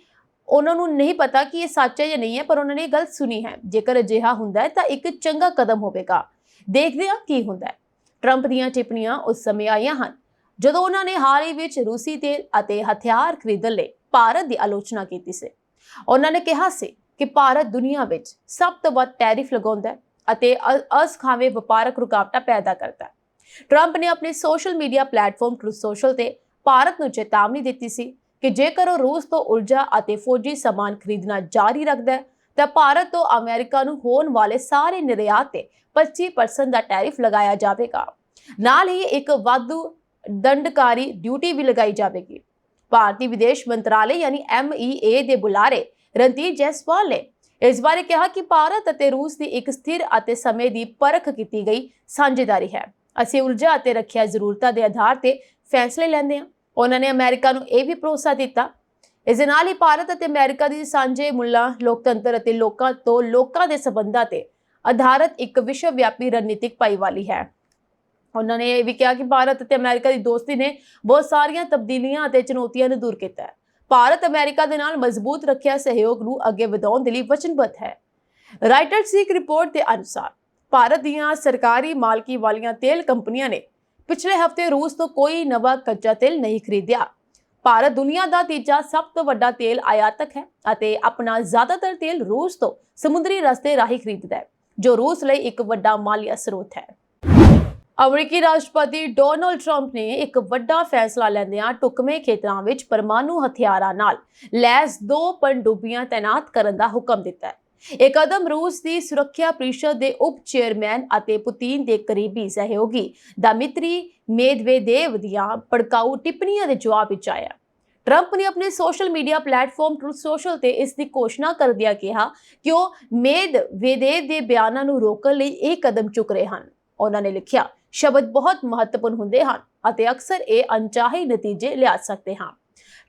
Speaker 2: ਉਹਨਾਂ ਨੂੰ ਨਹੀਂ ਪਤਾ ਕਿ ਇਹ ਸੱਚ ਹੈ ਜਾਂ ਨਹੀਂ ਹੈ, ਪਰ ਉਹਨਾਂ ਨੇ ਇਹ ਗੱਲ ਸੁਣੀ ਹੈ। ਜੇਕਰ ਅਜਿਹਾ ਹੁੰਦਾ ਹੈ ਤਾਂ ਇੱਕ ਚੰਗਾ ਕਦਮ ਹੋਵੇਗਾ। ਦੇਖਦੇ ਹਾਂ ਕੀ ਹੁੰਦਾ ਹੈ। ਟਰੰਪ ਦੀਆਂ ਟਿੱਪਣੀਆਂ ਉਸ ਸਮੇਂ ਆਈਆਂ ਹਨ ਜਦੋਂ ਉਹਨਾਂ ਨੇ ਹਾਲ ਹੀ ਵਿੱਚ ਰੂਸੀ ਤੇਲ ਅਤੇ ਹਥਿਆਰ ਖਰੀਦਣ ਲਈ ਭਾਰਤ ਦੀ ਆਲੋਚਨਾ ਕੀਤੀ ਸੀ। ਉਹਨਾਂ ਨੇ ਕਿਹਾ ਸੀ ਕਿ ਭਾਰਤ ਦੁਨੀਆ ਵਿੱਚ ਸਭ ਤੋਂ ਵੱਧ ਟੈਰਿਫ ਲਗਾਉਂਦਾ ਹੈ ਅਤੇ ਅਸਖਾਵੇਂ ਵਪਾਰਕ ਰੁਕਾਵਟਾਂ ਪੈਦਾ ਕਰਦਾ ਹੈ। ਟਰੰਪ ਨੇ ਆਪਣੇ social media platform truth social ਤੇ ਭਾਰਤ ਨੂੰ ਚੇਤਾਵਨੀ ਦਿੱਤੀ ਸੀ ਕਿ ਜੇਕਰ ਉਹ ਰੂਸ ਤੋਂ ਊਰਜਾ ਅਤੇ ਫੌਜੀ ਸਮਾਨ ਖਰੀਦਣਾ ਜਾਰੀ ਰੱਖਦਾ ਹੈ ਤਾਂ ਭਾਰਤ ਤੋਂ ਅਮਰੀਕਾ ਨੂੰ ਹੋਣ ਵਾਲੇ ਸਾਰੇ ਨਿਰਯਾਤ ਤੇ 25% ਦਾ ਟੈਰਿਫ ਲਗਾਇਆ ਜਾਵੇਗਾ। ਨਾਲ ਹੀ ਇੱਕ ਵਾਧੂ ਦੰਡਕਾਰੀ ਡਿਊਟੀ ਵੀ ਲਗਾਈ ਜਾਵੇਗੀ। ਭਾਰਤੀ ਵਿਦੇਸ਼ ਮੰਤਰਾਲੇ ਯਾਨੀ MEA ਦੇ ਬੁਲਾਰੇ ਰਣਧੀਰ ਜੈਸਵਾਲ ਨੇ ਇਸ ਬਾਰੇ ਕਿਹਾ ਕਿ ਭਾਰਤ ਅਤੇ ਰੂਸ ਦੀ ਇੱਕ ਸਥਿਰ ਅਤੇ ਸਮੇਂ ਦੀ ਪਰਖ ਕੀਤੀ ਗਈ ਸਾਂਝੇਦਾਰੀ ਹੈ। ਅਸੀਂ ਊਰਜਾ ਅਤੇ ਰੱਖਿਆ ਜ਼ਰੂਰਤਾਂ ਦੇ ਆਧਾਰ ਤੇ ਫੈਸਲੇ ਲੈਂਦੇ ਹਾਂ। ਉਹਨਾਂ ਨੇ ਅਮਰੀਕਾ ਨੂੰ ਇਹ ਵੀ ਭਰੋਸਾ ਦਿੱਤਾ। ਇਸ ਦੇ ਨਾਲ ਹੀ ਭਾਰਤ ਅਤੇ ਅਮਰੀਕਾ ਦੀ ਸਾਂਝੇ ਮੁੱਲਾਂ, ਲੋਕਤੰਤਰ ਅਤੇ ਲੋਕਾਂ ਤੋਂ ਲੋਕਾਂ ਦੇ ਸਬੰਧਾਂ ਤੇ ਆਧਾਰਿਤ ਇੱਕ ਵਿਸ਼ਵ ਵਿਆਪੀ ਰਣਨੀਤਿਕ ਭਾਈਵਾਲੀ ਹੈ। ਉਹਨਾਂ ਨੇ ਇਹ ਵੀ ਕਿਹਾ ਕਿ ਭਾਰਤ ਅਤੇ ਅਮਰੀਕਾ ਦੀ ਦੋਸਤੀ ਨੇ ਬਹੁਤ ਸਾਰੀਆਂ ਤਬਦੀਲੀਆਂ ਅਤੇ ਚੁਣੌਤੀਆਂ ਨੂੰ ਦੂਰ ਕੀਤਾ ਹੈ। ਭਾਰਤ ਅਮਰੀਕਾ ਦੇ ਨਾਲ ਮਜ਼ਬੂਤ ਰੱਖਿਆ ਸਹਿਯੋਗ ਨੂੰ ਅੱਗੇ ਵਧਾਉਣ ਦੇ ਲਈ ਵਚਨਬੱਧ ਹੈ। ਰਾਇਟਰਸ ਦੀ ਇੱਕ ਰਿਪੋਰਟ ਦੇ ਅਨੁਸਾਰ ਭਾਰਤ ਦੀਆਂ ਸਰਕਾਰੀ ਮਾਲਕੀ ਵਾਲੀਆਂ ਤੇਲ ਕੰਪਨੀਆਂ ਨੇ ਪਿਛਲੇ ਹਫ਼ਤੇ ਰੂਸ ਤੋਂ ਕੋਈ ਨਵਾਂ ਕੱਚਾ ਤੇਲ ਨਹੀਂ ਖਰੀਦਿਆ। ਭਾਰਤ ਦੁਨੀਆ ਦਾ ਤੀਜਾ ਸਭ ਤੋਂ ਵੱਡਾ ਤੇਲ ਆਯਾਤਕ ਹੈ ਅਤੇ ਆਪਣਾ ਜ਼ਿਆਦਾਤਰ ਤੇਲ ਰੂਸ ਤੋਂ ਸਮੁੰਦਰੀ ਰਸਤੇ ਰਾਹੀਂ ਖਰੀਦਦਾ ਹੈ, ਜੋ ਰੂਸ ਲਈ ਇੱਕ ਵੱਡਾ ਮਾਲੀਆ ਸਰੋਤ ਹੈ। ਅਮਰੀਕੀ ਰਾਸ਼ਟਰਪਤੀ ਡੋਨਾਲਡ ਟਰੰਪ ਨੇ ਇੱਕ ਵੱਡਾ ਫੈਸਲਾ ਲੈਂਦਿਆਂ ਢੁਕਵੇਂ ਖੇਤਰਾਂ ਵਿੱਚ ਪਰਮਾਣੂ ਹਥਿਆਰਾਂ ਨਾਲ ਲੈਸ 2 ਪਣਡੁੱਬੀਆਂ ਤੈਨਾਤ ਕਰਨ ਦਾ ਹੁਕਮ ਦਿੱਤਾ ਹੈ। ਇਹ ਕਦਮ ਰੂਸ ਦੀ ਸੁਰੱਖਿਆ ਪ੍ਰੀਸ਼ਦ ਦੇ ਉਪ ਚੇਅਰਮੈਨ ਅਤੇ ਪੁਤਿਨ ਦੇ ਕਰੀਬੀ ਸਹਿਯੋਗੀ ਦਮਿਤਰੀ ਮੇਦਵੇਦੇਵ ਦੀਆਂ ਭੜਕਾਊ ਟਿੱਪਣੀਆਂ ਦੇ ਜਵਾਬ ਵਿੱਚ ਆਇਆ। ਟਰੰਪ ਨੇ ਆਪਣੇ social media platform truth social ਤੇ ਇਸ ਦੀ ਘੋਸ਼ਣਾ ਕਰਦਿਆਂ ਕਿਹਾ ਕਿ ਉਹ ਮੇਦਵੇਦੇਵ ਦੇ ਬਿਆਨਾਂ ਨੂੰ ਰੋਕਣ ਲਈ ਇਹ ਕਦਮ ਚੁੱਕ ਰਹੇ ਹਨ। ਉਹਨਾਂ ਨੇ ਲਿਖਿਆ, ਸ਼ਬਦ ਬਹੁਤ ਮਹੱਤਵਪੂਰਨ ਹੁੰਦੇ ਹਨ ਅਤੇ ਅਕਸਰ ਇਹ ਅਣਚਾਹੇ ਨਤੀਜੇ ਲਿਆ ਸਕਦੇ ਹਨ।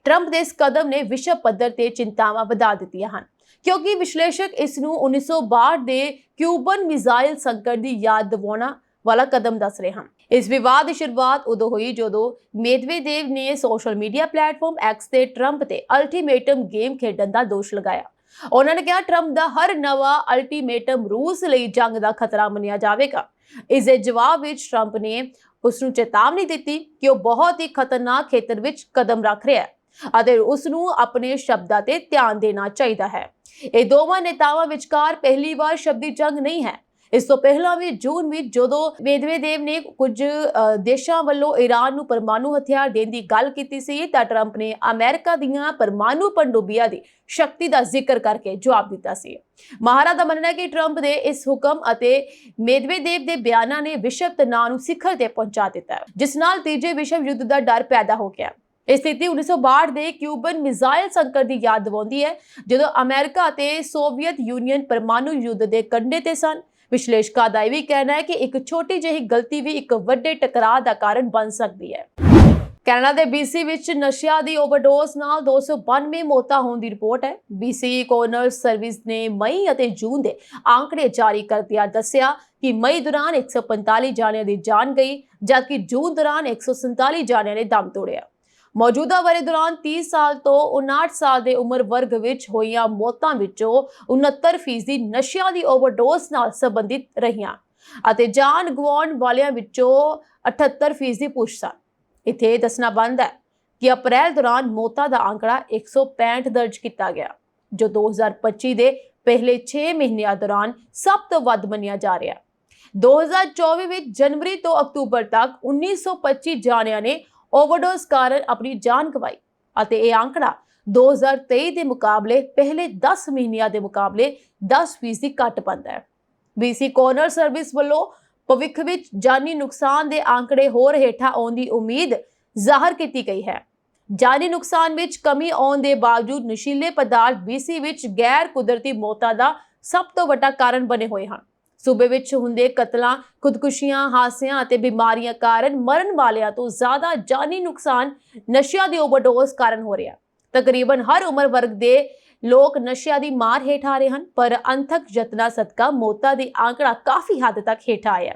Speaker 2: ਟਰੰਪ ਦੇ ਇਸ ਕਦਮ ਨੇ ਵਿਸ਼ਵ ਪੱਧਰ ਤੇ ਚਿੰਤਾਵਾਂ ਵਧਾ ਦਿੱਤੀਆਂ ਹਨ, ਕਿਉਂਕਿ ਵਿਸ਼ਲੇਸ਼ਕ ਇਸ ਨੂੰ 1962 ਦੇ ਕਿਊਬਨ ਮਿਜ਼ਾਈਲ ਸੰਕਟ ਦੀ ਯਾਦ ਦਿਵਾਉਣ ਵਾਲਾ ਕਦਮ ਦੱਸ ਰਹੇ ਹਨ। ਇਸ ਵਿਵਾਦ ਦੀ ਸ਼ੁਰੂਆਤ ਉਦੋਂ ਹੋਈ ਜਦੋਂ ਮੇਦਵੇਦੇਵ ਨੇ ਸੋਸ਼ਲ ਮੀਡੀਆ ਪਲੇਟਫਾਰਮ ਐਕਸ ਤੇ ਟਰੰਪ ਤੇ ਅਲਟੀਮੇਟਮ ਗੇਮ ਖੇਡਣ ਦਾ ਦੋਸ਼ ਲਗਾਇਆ। ਉਹਨਾਂ ਨੇ ਕਿਹਾ, ਟਰੰਪ ਦਾ ਹਰ ਨਵਾਂ ਅਲਟੀਮੇਟਮ ਰੂਸ ਲਈ ਜੰਗ ਦਾ ਖਤਰਾ ਮੰਨਿਆ ਜਾਵੇਗਾ। ਇਸ ਦੇ ਜਵਾਬ ਵਿੱਚ ਟਰੰਪ ਨੇ ਉਸ ਨੂੰ ਚੇਤਾਵਨੀ ਦਿੱਤੀ ਕਿ ਉਹ ਬਹੁਤ ਹੀ ਖਤਰਨਾਕ ਖੇਤਰ ਵਿੱਚ ਕਦਮ ਰੱਖ ਰਿਹਾ ਹੈ ਅਤੇ ਉਸ ਨੂੰ ਆਪਣੇ ਸ਼ਬਦਾਂ ਤੇ ਧਿਆਨ ਦੇਣਾ ਚਾਹੀਦਾ ਹੈ। ਇਹ ਦੋਵਾਂ ਨੇਤਾਵਾਂ ਵਿਚਕਾਰ ਪਹਿਲੀ ਵਾਰ ਸ਼ਬਦੀ ਜੰਗ ਨਹੀਂ ਹੈ। ਇਸ ਤੋਂ ਪਹਿਲਾਂ ਵੀ ਜੂਨ ਵਿੱਚ ਜਦੋਂ ਮੇਦਵੇਦੇਵ ਨੇ ਕੁਝ ਦੇਸ਼ਾਂ ਵੱਲੋਂ ਈਰਾਨ ਨੂੰ ਪਰਮਾਣੂ ਹਥਿਆਰ ਦੇਣ ਦੀ ਗੱਲ ਕੀਤੀ ਸੀ ਤਾਂ ਟਰੰਪ ਨੇ ਅਮਰੀਕਾ ਦੀਆਂ ਪਰਮਾਣੂ ਪਣਡੁੱਬੀਆਂ ਦੀ ਸ਼ਕਤੀ ਦਾ ਜ਼ਿਕਰ ਕਰਕੇ ਜਵਾਬ ਦਿੱਤਾ ਸੀ। ਮਾਹਰਾਂ ਦਾ ਮੰਨਣਾ ਹੈ ਕਿ ਟਰੰਪ ਦੇ ਇਸ ਹੁਕਮ ਅਤੇ ਮੇਦਵੇਦੇਵ ਦੇ ਬਿਆਨਾਂ ਨੇ ਵਿਸ਼ਵ ਤਣਾਅ ਨੂੰ ਸਿਖਰ ਤੇ ਪਹੁੰਚਾ ਦਿੱਤਾ, ਜਿਸ ਨਾਲ ਤੀਜੇ ਵਿਸ਼ਵ ਯੁੱਧ ਦਾ ਡਰ ਪੈਦਾ ਹੋ ਗਿਆ। ਇਹ ਸਥਿਤੀ 1962 ਦੇ ਕਿਊਬਨ ਮਿਜ਼ਾਈਲ ਸੰਕਟ ਦੀ ਯਾਦ ਦਿਵਾਉਂਦੀ ਹੈ, ਜਦੋਂ ਅਮਰੀਕਾ ਅਤੇ ਸੋਵੀਅਤ ਯੂਨੀਅਨ ਪਰਮਾਣੂ ਯੁੱਧ ਦੇ ਕੰਢੇ ਤੇ ਸਨ। ਵਿਸ਼ਲੇਸ਼ਕਾਂ ਦਾ ਇਹ ਵੀ ਕਹਿਣਾ ਹੈ ਕਿ ਇੱਕ ਛੋਟੀ ਜਿਹੀ ਗਲਤੀ ਵੀ ਇੱਕ ਵੱਡੇ ਟਕਰਾਅ ਦਾ ਕਾਰਨ ਬਣ ਸਕਦੀ ਹੈ। ਕੈਨੇਡਾ ਦੇ BC ਵਿੱਚ ਨਸ਼ਿਆਂ ਦੀ ਓਵਰਡੋਜ਼ ਨਾਲ 292 ਮੌਤਾਂ ਹੋਣ ਦੀ ਰਿਪੋਰਟ ਹੈ। BC ਕੋਰੋਨਰ ਸਰਵਿਸ ਨੇ ਮਈ ਅਤੇ ਜੂਨ ਦੇ ਆંકੜੇ ਜਾਰੀ ਕਰਦਿਆਂ ਦੱਸਿਆ ਕਿ ਮਈ ਦੌਰਾਨ 145 ਜਾਣਿਆਂ ਦੀ ਜਾਨ ਗਈ, ਜਦਕਿ ਜੂਨ ਦੌਰਾਨ 147 ਜਾਣਿਆਂ ਨੇ ਦਮ ਤੋੜਿਆ। ਮੌਜੂਦਾ ਵਰ੍ਹੇ ਦੌਰਾਨ 30 ਸਾਲ ਤੋਂ 59 ਸਾਲ ਦੇ ਉਮਰ ਵਰਗ ਵਿੱਚ ਹੋਈਆਂ ਮੌਤਾਂ ਵਿੱਚੋਂ 69% ਨਸ਼ਿਆਂ ਦੀ ਓਵਰਡੋਜ਼ ਨਾਲ ਸੰਬੰਧਿਤ ਰਹੀਆਂ ਅਤੇ ਜਾਨ ਗਵਾਉਣ ਵਾਲਿਆਂ ਵਿੱਚੋਂ 78% ਪੁਰਸ਼ ਸਨ। ਇੱਥੇ ਦੱਸਣਾ ਬਣਦਾ ਹੈ ਕਿ ਅਪ੍ਰੈਲ ਦੌਰਾਨ ਮੌਤਾਂ ਦਾ ਅੰਕੜਾ 165 ਦਰਜ ਕੀਤਾ ਗਿਆ, ਜੋ 2025 ਦੇ ਪਹਿਲੇ 6 ਮਹੀਨਿਆਂ ਦੌਰਾਨ ਸਭ ਤੋਂ ਵੱਧ ਮੰਨਿਆ ਜਾ ਰਿਹਾ। 2024 ਵਿੱਚ ਜਨਵਰੀ ਤੋਂ ਅਕਤੂਬਰ ਤੱਕ 1925 ਜਾਣਿਆਂ ਨੇ ਓਵਰਡੋਜ਼ ਕਾਰਨ ਆਪਣੀ ਜਾਨ ਗਵਾਈ ਅਤੇ ਇਹ ਅੰਕੜਾ 2023 ਦੇ ਮੁਕਾਬਲੇ ਪਹਿਲੇ 10 ਮਹੀਨਿਆਂ ਦੇ ਮੁਕਾਬਲੇ 10% ਘੱਟ ਪੈਂਦਾ ਹੈ। BC ਕੋਰੋਨਰ ਸਰਵਿਸ ਵੱਲੋਂ ਭਵਿੱਖ ਵਿੱਚ ਜਾਨੀ ਨੁਕਸਾਨ ਦੇ ਅੰਕੜੇ ਹੋਰ ਹੇਠਾਂ ਆਉਣ ਦੀ ਉਮੀਦ ਜ਼ਾਹਰ ਕੀਤੀ ਗਈ ਹੈ। ਜਾਨੀ ਨੁਕਸਾਨ ਵਿੱਚ ਕਮੀ ਆਉਣ ਦੇ ਬਾਵਜੂਦ ਨਸ਼ੀਲੇ ਪਦਾਰਥ BC ਵਿੱਚ ਗੈਰ ਕੁਦਰਤੀ ਮੌਤਾਂ ਦਾ ਸਭ ਤੋਂ ਵੱਡਾ ਕਾਰਨ ਬਣੇ ਹੋਏ ਹਨ। ਸੂਬੇ ਵਿੱਚ ਹੁੰਦੇ ਕਤਲਾਂ, ਖੁਦਕੁਸ਼ੀਆਂ, ਹਾਦਸਿਆਂ ਅਤੇ ਬਿਮਾਰੀਆਂ ਕਾਰਨ ਮਰਨ ਵਾਲਿਆਂ ਤੋਂ ਜ਼ਿਆਦਾ ਜਾਨੀ ਨੁਕਸਾਨ ਨਸ਼ਿਆਂ ਦੀ ਓਵਰਡੋਜ਼ ਕਾਰਨ ਹੋ ਰਿਹਾ। ਤਕਰੀਬਨ ਹਰ ਉਮਰ ਵਰਗ ਦੇ ਲੋਕ ਨਸ਼ਿਆਂ ਦੀ ਮਾਰ ਹੇਠ ਆ ਰਹੇ ਹਨ, ਪਰ ਅੰਥਕ ਯਤਨਾਂ ਸਦਕਾ ਮੌਤਾਂ ਦੀ ਅੰਕੜਾ ਕਾਫੀ ਹੱਦ ਤੱਕ ਹੇਠ ਆਇਆ।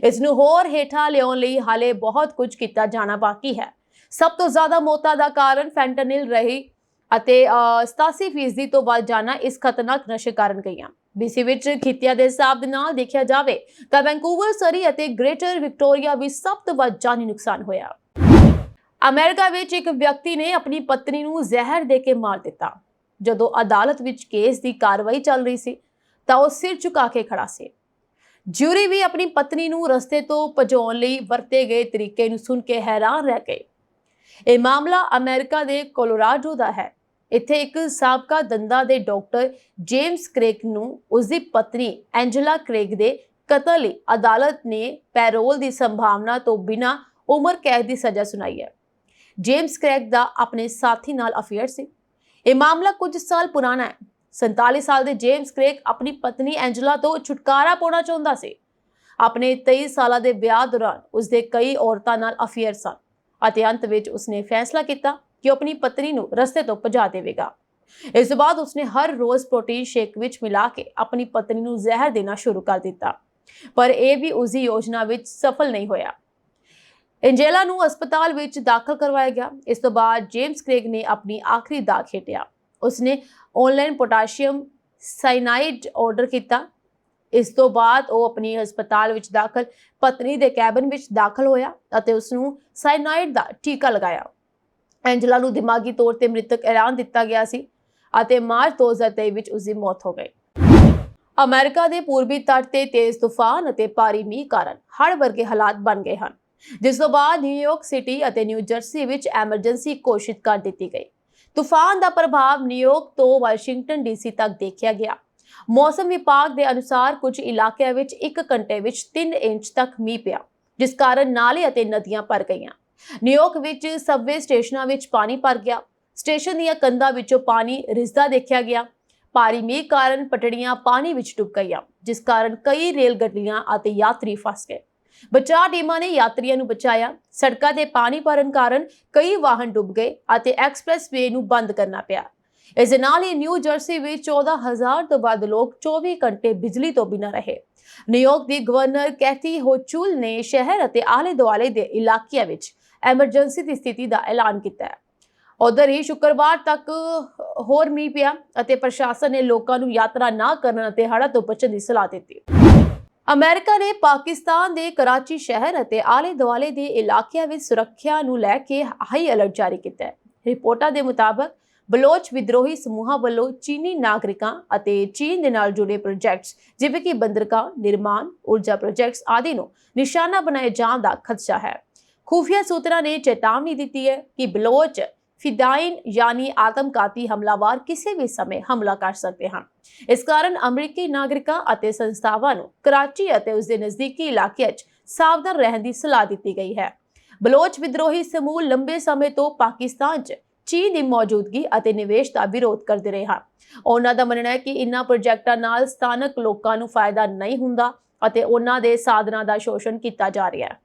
Speaker 2: ਇਸ ਨੂੰ ਹੋਰ ਹੇਠਾਂ ਲਿਆਉਣ ਲਈ ਹਾਲੇ ਬਹੁਤ ਕੁਝ ਕੀਤਾ ਜਾਣਾ ਬਾਕੀ ਹੈ। ਸਭ ਤੋਂ ਜ਼ਿਆਦਾ ਮੌਤਾਂ ਦਾ ਕਾਰਨ ਫੈਂਟਨਿਲ ਰਹੀ ਅਤੇ 87% ਤੋਂ ਵੱਧ ਜਾਨਾਂ ਇਸ ਖਤਰਨਾਕ ਨਸ਼ੇ ਕਾਰਨ ਗਈਆਂ। BC ਵਿੱਚ ਖਿੱਤਿਆਂ ਦੇ ਹਿਸਾਬ ਦੇ ਨਾਲ ਦੇਖਿਆ ਜਾਵੇ ਤਾਂ ਵੈਂਕੂਵਰ, ਸਰੀ ਅਤੇ ਗ੍ਰੇਟਰ ਵਿਕਟੋਰੀਆ ਵਿੱਚ ਸਭ ਤੋਂ ਵੱਧ ਜਾਨੀ ਨੁਕਸਾਨ ਹੋਇਆ। ਅਮਰੀਕਾ ਵਿੱਚ ਇੱਕ ਵਿਅਕਤੀ ਨੇ ਆਪਣੀ ਪਤਨੀ ਨੂੰ ਜ਼ਹਿਰ ਦੇ ਕੇ ਮਾਰ ਦਿੱਤਾ। ਜਦੋਂ ਅਦਾਲਤ ਵਿੱਚ ਕੇਸ ਦੀ ਕਾਰਵਾਈ ਚੱਲ ਰਹੀ ਸੀ ਤਾਂ ਉਹ ਸਿਰ ਝੁਕਾ ਕੇ ਖੜਾ ਸੀ। ਜਿਊਰੀ ਵੀ ਆਪਣੀ ਪਤਨੀ ਨੂੰ ਰਸਤੇ ਤੋਂ ਭਜਾਉਣ ਲਈ ਵਰਤੇ ਗਏ ਤਰੀਕੇ ਨੂੰ ਸੁਣ ਕੇ ਹੈਰਾਨ ਰਹਿ ਗਏ। ਇਹ ਮਾਮਲਾ ਅਮਰੀਕਾ ਦੇ ਕੋਲੋਰਾਡੋ ਦਾ ਹੈ। ਇੱਥੇ ਇੱਕ ਸਾਬਕਾ ਦੰਦਾਂ ਦੇ ਡਾਕਟਰ ਜੇਮਸ ਕ੍ਰੇਗ ਨੂੰ ਉਸਦੀ ਪਤਨੀ ਐਂਜਲਾ ਕ੍ਰੇਗ ਦੇ ਕਤਲ ਲਈ ਅਦਾਲਤ ਨੇ ਪੈਰੋਲ ਦੀ ਸੰਭਾਵਨਾ ਤੋਂ ਬਿਨਾਂ ਉਮਰ ਕੈਦ ਦੀ ਸਜ਼ਾ ਸੁਣਾਈ ਹੈ। ਜੇਮਸ ਕ੍ਰੈਗ ਦਾ ਆਪਣੇ ਸਾਥੀ ਨਾਲ ਅਫੇਅਰ ਸੀ। ਇਹ ਮਾਮਲਾ ਕੁਝ ਸਾਲ ਪੁਰਾਣਾ ਹੈ। 47 ਸਾਲ ਦੇ ਜੇਮਸ ਕ੍ਰੈਗ ਆਪਣੀ ਪਤਨੀ ਐਂਜਲਾ ਤੋਂ ਛੁਟਕਾਰਾ ਪਾਉਣਾ ਚਾਹੁੰਦਾ ਸੀ। ਆਪਣੇ 23 ਸਾਲਾਂ ਦੇ ਵਿਆਹ ਦੌਰਾਨ ਉਸਦੇ ਕਈ ਔਰਤਾਂ ਨਾਲ ਅਫੇਅਰ ਸਨ ਅਤੇ ਅੰਤ ਵਿੱਚ ਉਸਨੇ ਫੈਸਲਾ ਕੀਤਾ ਕਿ ਉਹ ਆਪਣੀ ਪਤਨੀ ਨੂੰ ਰਸਤੇ ਤੋਂ ਭਜਾ ਦੇਵੇਗਾ। ਇਸ ਤੋਂ ਬਾਅਦ ਉਸਨੇ ਹਰ ਰੋਜ਼ ਪ੍ਰੋਟੀਨ ਸ਼ੇਕ ਵਿੱਚ ਮਿਲਾ ਕੇ ਆਪਣੀ ਪਤਨੀ ਨੂੰ ਜ਼ਹਿਰ ਦੇਣਾ ਸ਼ੁਰੂ ਕਰ ਦਿੱਤਾ, ਪਰ ਇਹ ਵੀ ਉਸਦੀ ਯੋਜਨਾ ਵਿੱਚ ਸਫਲ ਨਹੀਂ ਹੋਇਆ। ਐਂਜੇਲਾ ਨੂੰ ਹਸਪਤਾਲ ਵਿੱਚ ਦਾਖਲ ਕਰਵਾਇਆ ਗਿਆ। ਇਸ ਤੋਂ ਬਾਅਦ ਜੇਮਸ ਕ੍ਰੈਗ ਨੇ ਆਪਣੀ ਆਖਰੀ ਦਾਅ ਖੇਡਿਆ। ਉਸਨੇ ਆਨਲਾਈਨ ਪੋਟਾਸ਼ੀਅਮ ਸਾਇਨਾਈਡ ਆਰਡਰ ਕੀਤਾ। ਇਸ ਤੋਂ ਬਾਅਦ ਉਹ ਆਪਣੀ ਹਸਪਤਾਲ ਵਿੱਚ ਦਾਖਲ ਪਤਨੀ ਦੇ ਕੈਬਨ ਵਿੱਚ ਦਾਖਲ ਹੋਇਆ ਅਤੇ ਉਸ ਨੂੰ ਸਾਇਨਾਈਡ ਦਾ ਟੀਕਾ ਲਗਾਇਆ। ਐਂਜਲਾ ਨੂੰ ਦਿਮਾਗੀ ਤੌਰ ਤੇ ਮ੍ਰਿਤਕ ਐਲਾਨ ਦਿੱਤਾ ਗਿਆ ਸੀ ਅਤੇ ਮਾਰਚ 2023 ਵਿੱਚ ਉਸ ਦੀ ਮੌਤ ਹੋ ਗਈ। ਅਮਰੀਕਾ ਦੇ ਪੂਰਬੀ ਤੱਟ ਤੇ ਤੇਜ਼ ਤੂਫਾਨ ਅਤੇ ਭਾਰੀ ਮੀਂਹ ਕਾਰਨ ਹੜ੍ਹ ਵਰਗੇ ਹਾਲਾਤ ਬਣ ਗਏ ਹਨ, ਜਿਸ ਤੋਂ ਬਾਅਦ ਨਿਊਯਾਰਕ ਸਿਟੀ ਅਤੇ ਨਿਊ ਜਰਸੀ ਵਿੱਚ ਐਮਰਜੈਂਸੀ ਘੋਸ਼ਿਤ ਕਰ ਦਿੱਤੀ ਗਈ। ਤੂਫਾਨ ਦਾ ਪ੍ਰਭਾਵ ਨਿਊਯਾਰਕ ਤੋਂ ਵਾਸ਼ਿੰਗਟਨ ਡੀਸੀ ਤੱਕ ਦੇਖਿਆ ਗਿਆ। ਮੌਸਮ ਵਿਭਾਗ ਦੇ ਅਨੁਸਾਰ ਕੁਝ ਇਲਾਕਿਆਂ ਵਿੱਚ 1 ਘੰਟੇ ਵਿੱਚ 3 ਇੰਚ ਤੱਕ ਮੀਂਹ ਪਿਆ, ਜਿਸ ਕਾਰਨ ਨਾਲੇ ਅਤੇ ਨਦੀਆਂ ਭਰ ਗਈਆਂ। ਨਿਊਯਾਰਕ ਵਿੱਚ ਸਬਵੇ ਸਟੇਸ਼ਨਾਂ ਵਿੱਚ ਪਾਣੀ ਭਰ ਗਿਆ। ਸਟੇਸ਼ਨ ਦੀਆਂ ਕੰਧਾਂ ਵਿੱਚੋਂ ਪਾਣੀ ਰਿਸਦਾ ਦੇਖਿਆ ਗਿਆ। ਭਾਰੀ ਮੀਂਹ ਕਾਰਨ ਪਟੜੀਆਂ ਪਾਣੀ ਵਿੱਚ ਡੁੱਬ ਗਈਆਂ, ਜਿਸ ਕਾਰਨ ਕਈ ਰੇਲ ਗੱਡੀਆਂ ਅਤੇ ਯਾਤਰੀ ਫਸ ਗਏ। ਬਚਾਅ ਟੀਮਾਂ ਨੇ ਯਾਤਰੀਆਂ ਨੂੰ ਬਚਾਇਆ। ਸੜਕਾਂ ਤੇ ਪਾਣੀ ਭਰਨ ਕਾਰਨ ਕਈ ਵਾਹਨ ਡੁੱਬ ਗਏ ਅਤੇ ਐਕਸਪ੍ਰੈਸਵੇ ਨੂੰ ਬੰਦ ਕਰਨਾ ਪਿਆ। ਇਸ ਦੇ ਨਾਲ ਹੀ ਨਿਊ ਜਰਸੀ ਵਿੱਚ 14,000 ਤੋਂ ਵੱਧ ਲੋਕ 24 ਘੰਟੇ ਬਿਜਲੀ ਤੋਂ ਬਿਨਾਂ ਰਹੇ। ਨਿਊਯਾਰਕ ਦੀ ਗਵਰਨਰ ਕੈਥੀ ਹੋਚੂਲ ਨੇ ਸ਼ਹਿਰ ਅਤੇ ਆਲੇ-ਦੁਆਲੇ ਦੇ ਇਲਾਕਿਆਂ ਵਿੱਚ ਐਮਰਜੈਂਸੀ ਦੀ ਸਥਿਤੀ ਦਾ ਐਲਾਨ ਕੀਤਾ ਹੈ। ਉਧਰ ਹੀ ਸ਼ੁੱਕਰਵਾਰ ਤੱਕ ਹੋਰ ਮੀਂਹ ਪਿਆ ਅਤੇ ਪ੍ਰਸ਼ਾਸਨ ਨੇ ਲੋਕਾਂ ਨੂੰ ਯਾਤਰਾ ਨਾ ਕਰਨ ਅਤੇ ਹੜ੍ਹਾਂ ਤੋਂ ਬਚਣ ਦੀ ਸਲਾਹ ਦਿੱਤੀ। ਅਮਰੀਕਾ ਨੇ ਪਾਕਿਸਤਾਨ ਦੇ ਕਰਾਚੀ ਸ਼ਹਿਰ ਅਤੇ ਆਲੇ-ਦੁਆਲੇ ਦੇ ਇਲਾਕਿਆਂ ਵਿੱਚ ਸੁਰੱਖਿਆ ਨੂੰ ਲੈ ਕੇ ਹਾਈ ਅਲਰਟ ਜਾਰੀ ਕੀਤਾ ਹੈ। ਰਿਪੋਰਟਾਂ ਦੇ ਮੁਤਾਬਕ ਬਲੋਚ ਵਿਦਰੋਹੀ ਸਮੂਹਾਂ ਵੱਲੋਂ ਚੀਨੀ ਨਾਗਰਿਕਾਂ ਅਤੇ ਚੀਨ ਦੇ ਨਾਲ ਜੁੜੇ ਪ੍ਰੋਜੈਕਟਸ ਜਿਵੇਂ ਕਿ ਬੰਦਰਗਾਹ ਨਿਰਮਾਣ, ਊਰਜਾ ਪ੍ਰੋਜੈਕਟਸ ਆਦਿ ਨੂੰ ਨਿਸ਼ਾਨਾ ਬਣਾਏ ਜਾਣ ਦਾ ਖਦਸ਼ਾ ਹੈ। ਖੁਫੀਆ ਸੂਤਰਾਂ ਨੇ ਚੇਤਾਵਨੀ ਦਿੱਤੀ ਹੈ ਕਿ ਬਲੋਚ ਫਿਦਾਇਨ ਯਾਨੀ ਆਤਮਘਾਤੀ ਹਮਲਾਵਰ ਕਿਸੇ ਵੀ ਸਮੇਂ ਹਮਲਾ ਕਰ ਸਕਦੇ ਹਨ। ਇਸ ਕਾਰਨ ਅਮਰੀਕੀ ਨਾਗਰਿਕਾਂ ਅਤੇ ਸੰਸਥਾਵਾਂ ਨੂੰ ਕਰਾਚੀ ਅਤੇ ਉਸ ਦੇ ਨਜ਼ਦੀਕੀ ਇਲਾਕਿਆਂ 'ਚ ਸਾਵਧਾਨ ਰਹਿਣ ਦੀ ਸਲਾਹ ਦਿੱਤੀ ਗਈ ਹੈ। ਬਲੋਚ ਵਿਦਰੋਹੀ ਸਮੂਹ ਲੰਬੇ ਸਮੇਂ ਤੋਂ ਪਾਕਿਸਤਾਨ 'ਚ ਚੀਨ ਦੀ ਮੌਜੂਦਗੀ ਅਤੇ ਨਿਵੇਸ਼ ਦਾ ਵਿਰੋਧ ਕਰਦੇ ਰਹੇ ਹਨ। ਉਹਨਾਂ ਦਾ ਮੰਨਣਾ ਹੈ ਕਿ ਇਨ੍ਹਾਂ ਪ੍ਰੋਜੈਕਟਾਂ ਨਾਲ ਸਥਾਨਕ ਲੋਕਾਂ ਨੂੰ ਫਾਇਦਾ ਨਹੀਂ ਹੁੰਦਾ ਅਤੇ ਉਹਨਾਂ ਦੇ ਸਾਧਨਾਂ ਦਾ ਸ਼ੋਸ਼ਣ ਕੀਤਾ ਜਾ ਰਿਹਾ ਹੈ।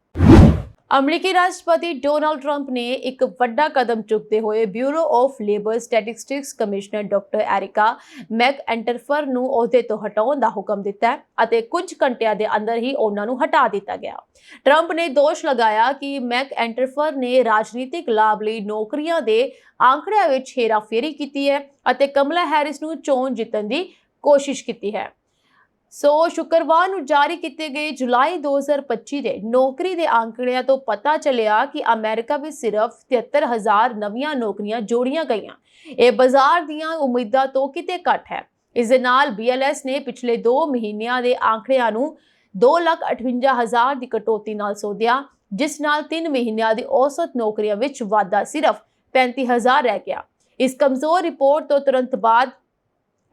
Speaker 2: ਅਮਰੀਕੀ ਰਾਸ਼ਟਰਪਤੀ ਡੋਨਾਲਡ ਟਰੰਪ ਨੇ ਇੱਕ ਵੱਡਾ ਕਦਮ ਚੁੱਕਦੇ ਹੋਏ Bureau of Labor Statistics commissioner doctor Erika McEntarfer ਨੂੰ ਅਹੁਦੇ ਤੋਂ ਹਟਾਉਣ ਦਾ ਹੁਕਮ ਦਿੱਤਾ ਹੈ ਅਤੇ ਕੁਝ ਘੰਟਿਆਂ ਦੇ ਅੰਦਰ ਹੀ ਉਹਨਾਂ ਨੂੰ ਹਟਾ ਦਿੱਤਾ ਗਿਆ। ਟਰੰਪ ਨੇ ਦੋਸ਼ ਲਗਾਇਆ ਕਿ ਮੈਕਐਂਟਰਫਰ ਨੇ ਰਾਜਨੀਤਿਕ ਲਾਭ ਲਈ ਨੌਕਰੀਆਂ ਦੇ ਆંકੜਿਆਂ ਵਿੱਚ ਹੇਰਾਫੇਰੀ ਕੀਤੀ ਹੈ ਅਤੇ ਕਮਲਾ ਹੈਰਿਸ ਨੂੰ ਚੋਣ ਜਿੱਤਣ ਦੀ ਕੋਸ਼ਿਸ਼ ਕੀਤੀ ਹੈ। ਸ਼ੁੱਕਰਵਾਰ ਨੂੰ ਜਾਰੀ ਕੀਤੇ ਗਏ ਜੁਲਾਈ 2025 ਦੇ ਨੌਕਰੀ ਦੇ ਆંકੜਿਆਂ ਤੋਂ ਪਤਾ ਚੱਲਿਆ ਕਿ ਅਮਰੀਕਾ ਵਿੱਚ ਸਿਰਫ 73,000 ਨਵੀਆਂ ਨੌਕਰੀਆਂ ਜੋੜੀਆਂ ਗਈਆਂ। ਇਹ ਬਾਜ਼ਾਰ ਦੀਆਂ ਉਮੀਦਾਂ ਤੋਂ ਕਿਤੇ ਘੱਟ ਹੈ। ਇਸ ਦੇ ਨਾਲ BLS ਨੇ ਪਿਛਲੇ 2 ਮਹੀਨਿਆਂ ਦੇ ਆંકੜਿਆਂ ਨੂੰ 2,58,000 ਦੀ ਕਟੌਤੀ ਨਾਲ ਸੋਧਿਆ, ਜਿਸ ਨਾਲ 3 ਮਹੀਨਿਆਂ ਦੀ ਔਸਤ ਨੌਕਰੀਆਂ ਵਿੱਚ ਵਾਧਾ ਸਿਰਫ 35,000 ਰਹਿ ਗਿਆ। ਇਸ ਕਮਜ਼ੋਰ ਰਿਪੋਰਟ ਤੋਂ ਤੁਰੰਤ ਬਾਅਦ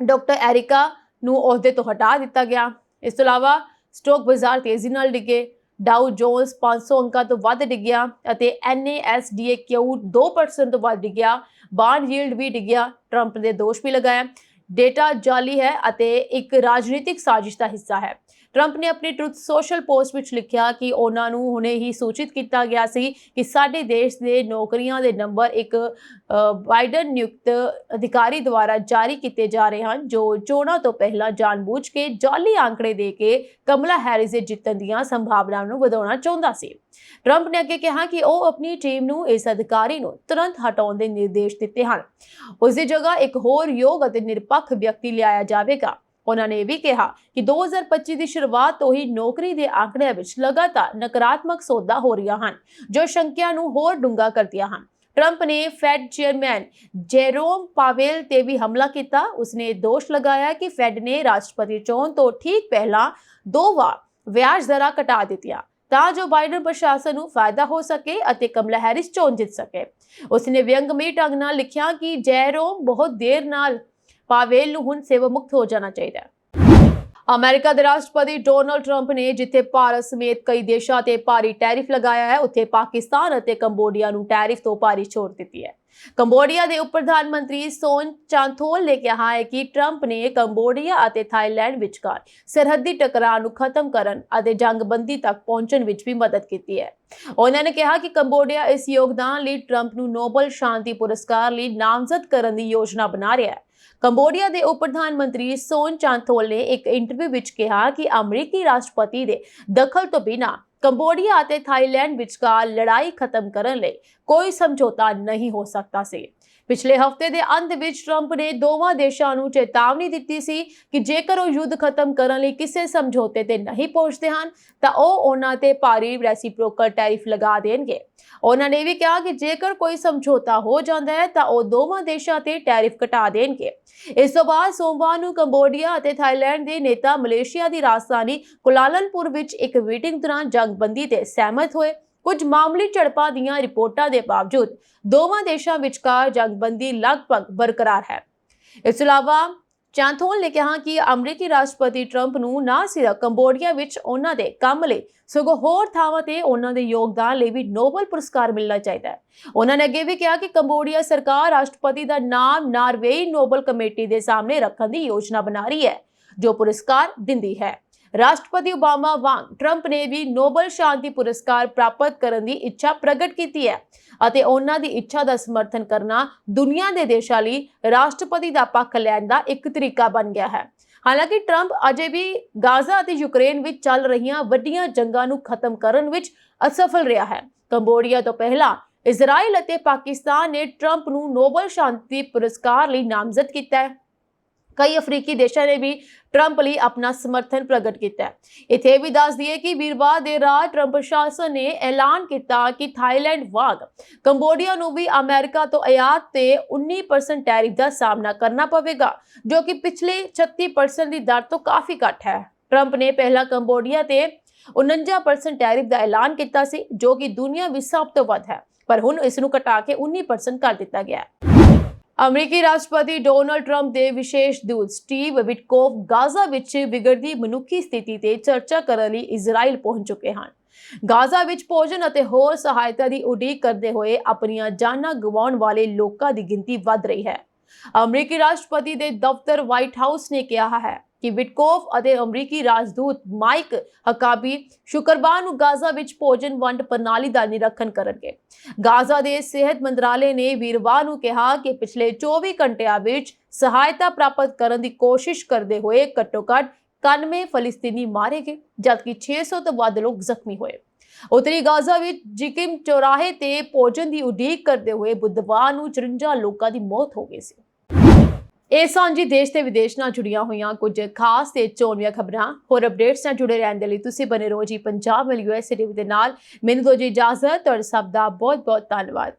Speaker 2: ਡਾਕਟਰ ਐਰਿਕਾ ਨੂੰ ਅਹੁਦੇ ਤੋਂ ਹਟਾ ਦਿੱਤਾ ਗਿਆ। ਇਸ ਤੋਂ ਇਲਾਵਾ ਸਟਾਕ ਬਾਜ਼ਾਰ ਤੇਜ਼ੀ ਨਾਲ ਡਿੱਗੇ। ਡਾਊ ਜੋਨਸ 500 ਅੰਕਾਂ ਤੋਂ ਵੱਧ ਡਿੱਗਿਆ ਅਤੇ NASDAQ 2% ਤੋਂ ਵੱਧ ਡਿੱਗਿਆ। ਬਾਂਡ ਯੀਲਡ ਵੀ ਡਿੱਗਿਆ। ਟਰੰਪ ਨੇ ਦੋਸ਼ ਵੀ ਲਗਾਇਆ ਡੇਟਾ ਜਾਲੀ ਹੈ ਅਤੇ ਇੱਕ ਰਾਜਨੀਤਿਕ ਸਾਜ਼ਿਸ਼ ਦਾ ਹਿੱਸਾ ਹੈ। ਟਰੰਪ ਨੇ ਆਪਣੀ ਟਰੁਥ ਸੋਸ਼ਲ ਪੋਸਟ ਵਿੱਚ ਲਿਖਿਆ ਕਿ ਉਹਨਾਂ ਨੂੰ ਹੁਣੇ ਹੀ ਸੂਚਿਤ ਕੀਤਾ ਗਿਆ ਸੀ ਕਿ ਸਾਡੇ ਦੇਸ਼ ਦੇ ਨੌਕਰੀਆਂ ਦੇ ਨੰਬਰ ਇੱਕ ਬਾਈਡਨ ਨਿਯੁਕਤ ਅਧਿਕਾਰੀ ਦੁਆਰਾ ਜਾਰੀ ਕੀਤੇ ਜਾ ਰਹੇ ਹਨ, ਜੋ ਚੋਣਾਂ ਤੋਂ ਪਹਿਲਾਂ ਜਾਣਬੁੱਝ ਕੇ ਜਾਲੀ ਆંકੜੇ ਦੇ ਕੇ ਕਮਲਾ ਹੈਰਿਸ ਦੇ ਜਿੱਤਣ ਦੀਆਂ ਸੰਭਾਵਨਾਵਾਂ ਨੂੰ ਵਧਾਉਣਾ ਚਾਹੁੰਦਾ ਸੀ। ਟਰੰਪ ਨੇ ਅੱਗੇ ਕਿਹਾ ਕਿ ਉਹ ਆਪਣੀ ਟੀਮ ਨੂੰ ਇਸ ਅਧਿਕਾਰੀ ਨੂੰ ਤੁਰੰਤ ਹਟਾਉਣ ਦੇ ਨਿਰਦੇਸ਼ ਦਿੱਤੇ ਹਨ। ਉਸ ਦੀ ਜਗ੍ਹਾ ਇੱਕ ਹੋਰ ਯੋਗ ਅਤੇ ਨਿਰਪੱਖ ਵਿਅਕਤੀ ਲਿਆਇਆ ਜਾਵੇਗਾ। ਉਹਨਾਂ ਨੇ ਇਹ ਵੀ ਕਿਹਾ ਕਿ 2025 ਦੀ ਸ਼ੁਰੂਆਤ ਤੋਂ ਹੀ ਨੌਕਰੀ ਦੇ ਆંકੜਿਆਂ ਵਿੱਚ ਲਗਾਤਾਰ ਨਕਾਰਾਤਮਕ ਸੌਦਾ ਹੋ ਰਹੀਆਂ ਹਨ, ਜੋ ਸ਼ੰਕਿਆ ਨੂੰ ਹੋਰ ਡੂੰਘਾ ਕਰਦੀਆਂ ਹਨ। ਟਰੰਪ ਨੇ ਫੈਡ ਚੇਅਰਮੈਨ ਜੇਰੋਮ ਪਾਵੇਲ ਤੇ ਵੀ ਹਮਲਾ ਕੀਤਾ। ਉਸਨੇ ਦੋਸ਼ ਲਗਾਇਆ ਕਿ ਫੈਡ ਨੇ ਰਾਸ਼ਟਰਪਤੀ ਚੋਣ ਤੋਂ ਠੀਕ ਪਹਿਲਾਂ 2 ਵਾਰ ਵਿਆਜ ਦਰਾਂ ਘਟਾ ਦਿੱਤੀਆਂ ਤਾਂ ਜੋ ਬਾਈਡਨ ਪ੍ਰਸ਼ਾਸਨ ਨੂੰ ਫਾਇਦਾ ਹੋ ਸਕੇ ਅਤੇ ਕਮਲਾ ਹੈਰਿਸ ਚੋਣ ਜਿੱਤ ਸਕੇ। ਉਸਨੇ ਵਿਅੰਗਮਈ ਢੰਗ ਨਾਲ ਲਿਖਿਆ ਕਿ ਜੈਰੋਮ ਬਹੁਤ ਦੇਰ ਨਾਲ ਪਾਵੇਲ ਨੂੰ ਹੁਣ ਸੇਵਾ ਮੁਕਤ ਹੋ ਜਾਣਾ ਚਾਹੀਦਾ ਹੈ। ਅਮਰੀਕਾ ਦੇ ਰਾਸ਼ਟਰਪਤੀ ਡੋਨਾਲਡ ਟਰੰਪ ਨੇ ਜਿੱਥੇ ਭਾਰਤ ਸਮੇਤ ਕਈ ਦੇਸ਼ਾਂ ਤੇ ਭਾਰੀ ਟੈਰਿਫ ਲਗਾਇਆ ਹੈ, ਉੱਥੇ ਪਾਕਿਸਤਾਨ ਅਤੇ ਕੰਬੋਡੀਆ ਨੂੰ ਟੈਰਿਫ ਤੋਂ ਭਾਰੀ ਛੋਟ ਦਿੱਤੀ ਹੈ। ਕੰਬੋਡੀਆ ਦੇ ਉਪ ਪ੍ਰਧਾਨ ਮੰਤਰੀ ਸੋਨ ਚਾਂਥੋਲ ਨੇ ਕਿਹਾ ਹੈ ਕਿ ਟਰੰਪ ਨੇ ਕੰਬੋਡੀਆ ਅਤੇ ਥਾਈਲੈਂਡ ਵਿਚਕਾਰ ਸਰਹੱਦੀ ਟਕਰਾਅ ਨੂੰ ਖਤਮ ਕਰਨ ਅਤੇ ਜੰਗਬੰਦੀ ਤੱਕ ਪਹੁੰਚਣ ਵਿੱਚ ਵੀ ਮਦਦ ਕੀਤੀ ਹੈ। ਉਹਨਾਂ ਨੇ ਕਿਹਾ ਕਿ ਕੰਬੋਡੀਆ ਇਸ ਯੋਗਦਾਨ ਲਈ ਟਰੰਪ ਨੂੰ ਨੋਬਲ ਸ਼ਾਂਤੀ ਪੁਰਸਕਾਰ ਲਈ ਨਾਮਜ਼ਦ ਕਰਨ ਦੀ ਯੋਜਨਾ ਬਣਾ ਰਿਹਾ ਹੈ। ਕੰਬੋਡੀਆ ਦੇ ਉਪ ਪ੍ਰਧਾਨ ਮੰਤਰੀ ਸੋਨ ਚਾਂਥੋਲ ਨੇ ਇੱਕ ਇੰਟਰਵਿਊ ਵਿੱਚ ਕਿਹਾ ਕਿ ਅਮਰੀਕੀ ਰਾਸ਼ਟਰਪਤੀ ਦੇ ਦਖਲ ਤੋਂ ਬਿਨਾਂ ਕੰਬੋਡੀਆ ਅਤੇ ਥਾਈਲੈਂਡ ਵਿਚਕਾਰ ਲੜਾਈ ਖਤਮ ਕਰਨ ਲਈ ਕੋਈ ਸਮਝੌਤਾ ਨਹੀਂ ਹੋ ਸਕਦਾ ਸੀ। ਪਿਛਲੇ ਹਫ਼ਤੇ ਦੇ ਅੰਤ ਵਿੱਚ ਟਰੰਪ ਨੇ ਦੋਵਾਂ ਦੇਸ਼ਾਂ ਨੂੰ ਚੇਤਾਵਨੀ ਦਿੱਤੀ ਸੀ ਕਿ ਜੇਕਰ ਉਹ ਯੁੱਧ ਖਤਮ ਕਰਨ ਲਈ ਕਿਸੇ ਸਮਝੌਤੇ ਤੇ ਨਹੀਂ ਪਹੁੰਚਦੇ ਹਨ ਤਾਂ ਉਹ ਉਹਨਾਂ ਤੇ ਭਾਰੀ ਰੈਸੀਪ੍ਰੋਕਲ ਟੈਰਿਫ ਲਗਾ ਦੇਣਗੇ। ਉਹਨਾਂ ਨੇ ਵੀ ਕਿਹਾ ਕਿ ਜੇਕਰ ਕੋਈ ਸਮਝੌਤਾ ਹੋ ਜਾਂਦਾ ਹੈ ਤਾਂ ਉਹ ਦੋਵਾਂ ਦੇਸ਼ਾਂ ਤੇ ਟੈਰਿਫ ਘਟਾ ਦੇਣਗੇ। ਇਸ ਤੋਂ ਬਾਅਦ ਸੋਮਵਾਰ ਨੂੰ ਕੰਬੋਡੀਆ ਅਤੇ ਥਾਈਲੈਂਡ ਦੇ ਨੇਤਾ ਮਲੇਸ਼ੀਆ ਦੀ ਰਾਜਧਾਨੀ ਕੁਆਲਾਲੰਪੁਰ ਵਿੱਚ ਇੱਕ ਮੀਟਿੰਗ ਦੌਰਾਨ ਜੰਗਬੰਦੀ ਤੇ ਸਹਿਮਤ ਹੋਏ। ਕੁਝ ਮਾਮੂਲੀ ਝੜਪਾਂ ਦੀਆਂ ਰਿਪੋਰਟਾਂ ਦੇ ਬਾਵਜੂਦ ਦੋਵਾਂ ਦੇਸ਼ਾਂ ਵਿਚਕਾਰ ਜੰਗਬੰਦੀ ਲਗਭਗ ਬਰਕਰਾਰ ਹੈ। ਇਸ ਤੋਂ ਇਲਾਵਾ ਚਾਂਥੋਲ ਨੇ ਕਿਹਾ ਕਿ ਅਮਰੀਕੀ ਰਾਸ਼ਟਰਪਤੀ ਟਰੰਪ ਨੂੰ ਨਾ ਸਿਰਫ ਕੰਬੋਡੀਆ ਵਿੱਚ ਉਹਨਾਂ ਦੇ ਕੰਮ ਲਈ ਸਗੋਂ ਹੋਰ ਥਾਵਾਂ ਤੇ ਉਹਨਾਂ ਦੇ ਯੋਗਦਾਨ ਲਈ ਵੀ ਨੋਬਲ ਪੁਰਸਕਾਰ ਮਿਲਣਾ ਚਾਹੀਦਾ ਹੈ। ਉਹਨਾਂ ਨੇ ਅੱਗੇ ਵੀ ਕਿਹਾ ਕਿ ਕੰਬੋਡੀਆ ਸਰਕਾਰ ਰਾਸ਼ਟਰਪਤੀ ਦਾ ਨਾਮ ਨਾਰਵੇਈ ਨੋਬਲ ਕਮੇਟੀ ਦੇ ਸਾਹਮਣੇ ਰੱਖਣ ਦੀ ਯੋਜਨਾ ਬਣਾ ਰਹੀ ਹੈ, ਜੋ ਪੁਰਸਕਾਰ ਦਿੰਦੀ ਹੈ। ਰਾਸ਼ਟਰਪਤੀ ਓਬਾਮਾ ਵਾਂਗ ਟਰੰਪ ਨੇ ਵੀ ਨੋਬਲ ਸ਼ਾਂਤੀ ਪੁਰਸਕਾਰ ਪ੍ਰਾਪਤ ਕਰਨ ਦੀ ਇੱਛਾ ਪ੍ਰਗਟ ਕੀਤੀ ਹੈ ਅਤੇ ਉਹਨਾਂ ਦੀ ਇੱਛਾ ਦਾ ਸਮਰਥਨ ਕਰਨਾ ਦੁਨੀਆ ਦੇ ਦੇਸ਼ਾਂ ਲਈ ਰਾਸ਼ਟਰਪਤੀ ਦਾ ਪੱਖ ਲੈਣ ਦਾ ਇੱਕ ਤਰੀਕਾ ਬਣ ਗਿਆ ਹੈ। ਹਾਲਾਂਕਿ ਟਰੰਪ ਅਜੇ ਵੀ ਗਾਜ਼ਾ ਅਤੇ ਯੂਕਰੇਨ ਵਿੱਚ ਚੱਲ ਰਹੀਆਂ ਵੱਡੀਆਂ ਜੰਗਾਂ ਨੂੰ ਖਤਮ ਕਰਨ ਵਿੱਚ ਅਸਫਲ ਰਿਹਾ ਹੈ। ਕੰਬੋਡੀਆ ਤੋਂ ਪਹਿਲਾਂ ਇਜ਼ਰਾਈਲ ਅਤੇ ਪਾਕਿਸਤਾਨ ਨੇ ਟਰੰਪ ਨੂੰ ਨੋਬਲ ਸ਼ਾਂਤੀ ਪੁਰਸਕਾਰ ਲਈ ਨਾਮਜ਼ਦ ਕੀਤਾ ਹੈ। ਕਈ ਅਫਰੀਕੀ ਦੇਸ਼ਾਂ ਨੇ ਵੀ ਟਰੰਪ ਲਈ ਆਪਣਾ ਸਮਰਥਨ ਪ੍ਰਗਟ ਕੀਤਾ ਹੈ। ਇੱਥੇ ਵੀ ਦੱਸ ਦਈਏ ਕਿ ਵੀਰਵਾਰ ਦੇ ਰਾਤ ਟਰੰਪ ਪ੍ਰਸ਼ਾਸਨ ਨੇ ਐਲਾਨ ਕੀਤਾ ਕਿ ਥਾਈਲੈਂਡ ਵਾਂਗ ਕੰਬੋਡੀਆ ਨੂੰ ਵੀ ਅਮਰੀਕਾ ਤੋਂ ਆਯਾਤ ਤੇ 19% ਟੈਰਿਫ ਦਾ ਸਾਹਮਣਾ ਕਰਨਾ ਪਵੇਗਾ, ਜੋ ਕਿ ਪਿਛਲੇ 36% ਦੀ ਦਰ ਤੋਂ ਕਾਫੀ ਘੱਟ ਹੈ। ਟਰੰਪ ਨੇ ਪਹਿਲਾਂ ਕੰਬੋਡੀਆ ਤੇ 49% ਟੈਰਿਫ ਦਾ ਐਲਾਨ ਕੀਤਾ ਸੀ, ਜੋ ਕਿ ਦੁਨੀਆ ਵਿੱਚ ਸਭ ਤੋਂ ਵੱਧ ਹੈ, ਪਰ ਹੁਣ ਇਸ ਨੂੰ ਘਟਾ ਕੇ 19% ਕਰ ਦਿੱਤਾ ਗਿਆ ਹੈ। ਅਮਰੀਕੀ ਰਾਸ਼ਟਰਪਤੀ ਡੋਨਾਲਡ ਟਰੰਪ ਦੇ ਵਿਸ਼ੇਸ਼ ਦੂਤ ਸਟੀਵ ਵਿਟਕੋਫ ਗਾਜ਼ਾ ਵਿੱਚ ਵਿਗੜਦੀ ਮਨੁੱਖੀ ਸਥਿਤੀ ਤੇ ਚਰਚਾ ਕਰਨ ਲਈ ਇਜ਼ਰਾਈਲ ਪਹੁੰਚ ਚੁੱਕੇ ਹਨ। ਗਾਜ਼ਾ ਵਿੱਚ ਭੋਜਨ ਅਤੇ ਹੋਰ ਸਹਾਇਤਾ ਦੀ ਉਡੀਕ ਕਰਦੇ ਹੋਏ ਆਪਣੀਆਂ ਜਾਨਾਂ ਗਵਾਉਣ ਵਾਲੇ ਲੋਕਾਂ ਦੀ ਗਿਣਤੀ ਵਧ ਰਹੀ ਹੈ। ਅਮਰੀਕੀ ਰਾਸ਼ਟਰਪਤੀ ਦੇ ਦਫ਼ਤਰ ਵਾਈਟ ਹਾਊਸ ਨੇ ਕਿਹਾ ਹੈ ਕਿ ਵਿਟਕੋਫ ਅਤੇ ਅਮਰੀਕੀ ਰਾਜਦੂਤ ਮਾਈਕ ਹਕਾਬੀ ਸ਼ੁੱਕਰਵਾਰ ਨੂੰ ਗਾਜ਼ਾ ਵਿੱਚ ਭੋਜਨ ਵੰਡ ਪ੍ਰਣਾਲੀ ਦਾ ਨਿਰੀਖਣ ਕਰਨਗੇ। ਗਾਜ਼ਾ ਦੇ ਸਿਹਤ ਮੰਤਰਾਲੇ ਨੇ ਵੀਰਵਾਰ ਨੂੰ ਕਿਹਾ ਕਿ ਪਿਛਲੇ 24 ਘੰਟਿਆਂ ਵਿੱਚ ਸਹਾਇਤਾ ਪ੍ਰਾਪਤ ਕਰਨ ਦੀ ਕੋਸ਼ਿਸ਼ ਕਰਦੇ ਹੋਏ ਘੱਟੋ-ਘੱਟ 91 ਫਲਸਤੀਨੀ ਮਾਰੇ ਗਏ, ਜਦਕਿ 600 ਤੋਂ ਵੱਧ ਲੋਕ ਜ਼ਖਮੀ ਹੋਏ। ਉੱਤਰੀ ਗਾਜ਼ਾ ਵਿੱਚ ਜਿਕਿਮ ਚੌਰਾਹੇ ਤੇ ਭੋਜਨ ਦੀ ਉਡੀਕ ਕਰਦੇ ਹੋਏ ਬੁੱਧਵਾਰ ਨੂੰ 54 ਲੋਕਾਂ ਦੀ ਮੌਤ ਹੋ ਗਈ ਸੀ। ਇਹ ਸਾਂਝੀ ਦੇਸ਼ ਤੇ ਵਿਦੇਸ਼ ਨਾਲ ਜੁੜੀਆਂ ਹੋਈਆਂ ਕੁਝ ਖਾਸ ਤੇ ਚੋਣਵੀਆਂ ਖਬਰਾਂ। ਹੋਰ ਅਪਡੇਟਸ ਨਾਲ ਜੁੜੇ ਰਹਿਣ ਦੇ ਲਈ ਤੁਸੀਂ ਬਨੇ ਰਹੋ ਜੀ ਪੰਜਾਬ ਮਿਲ USA TV ਦੇ ਨਾਲ। ਮੈਨੂੰ ਦਿਓ ਜੀ ਇਜਾਜ਼ਤ, ਔਰ ਸਭ ਦਾ ਬਹੁਤ ਬਹੁਤ ਧੰਨਵਾਦ।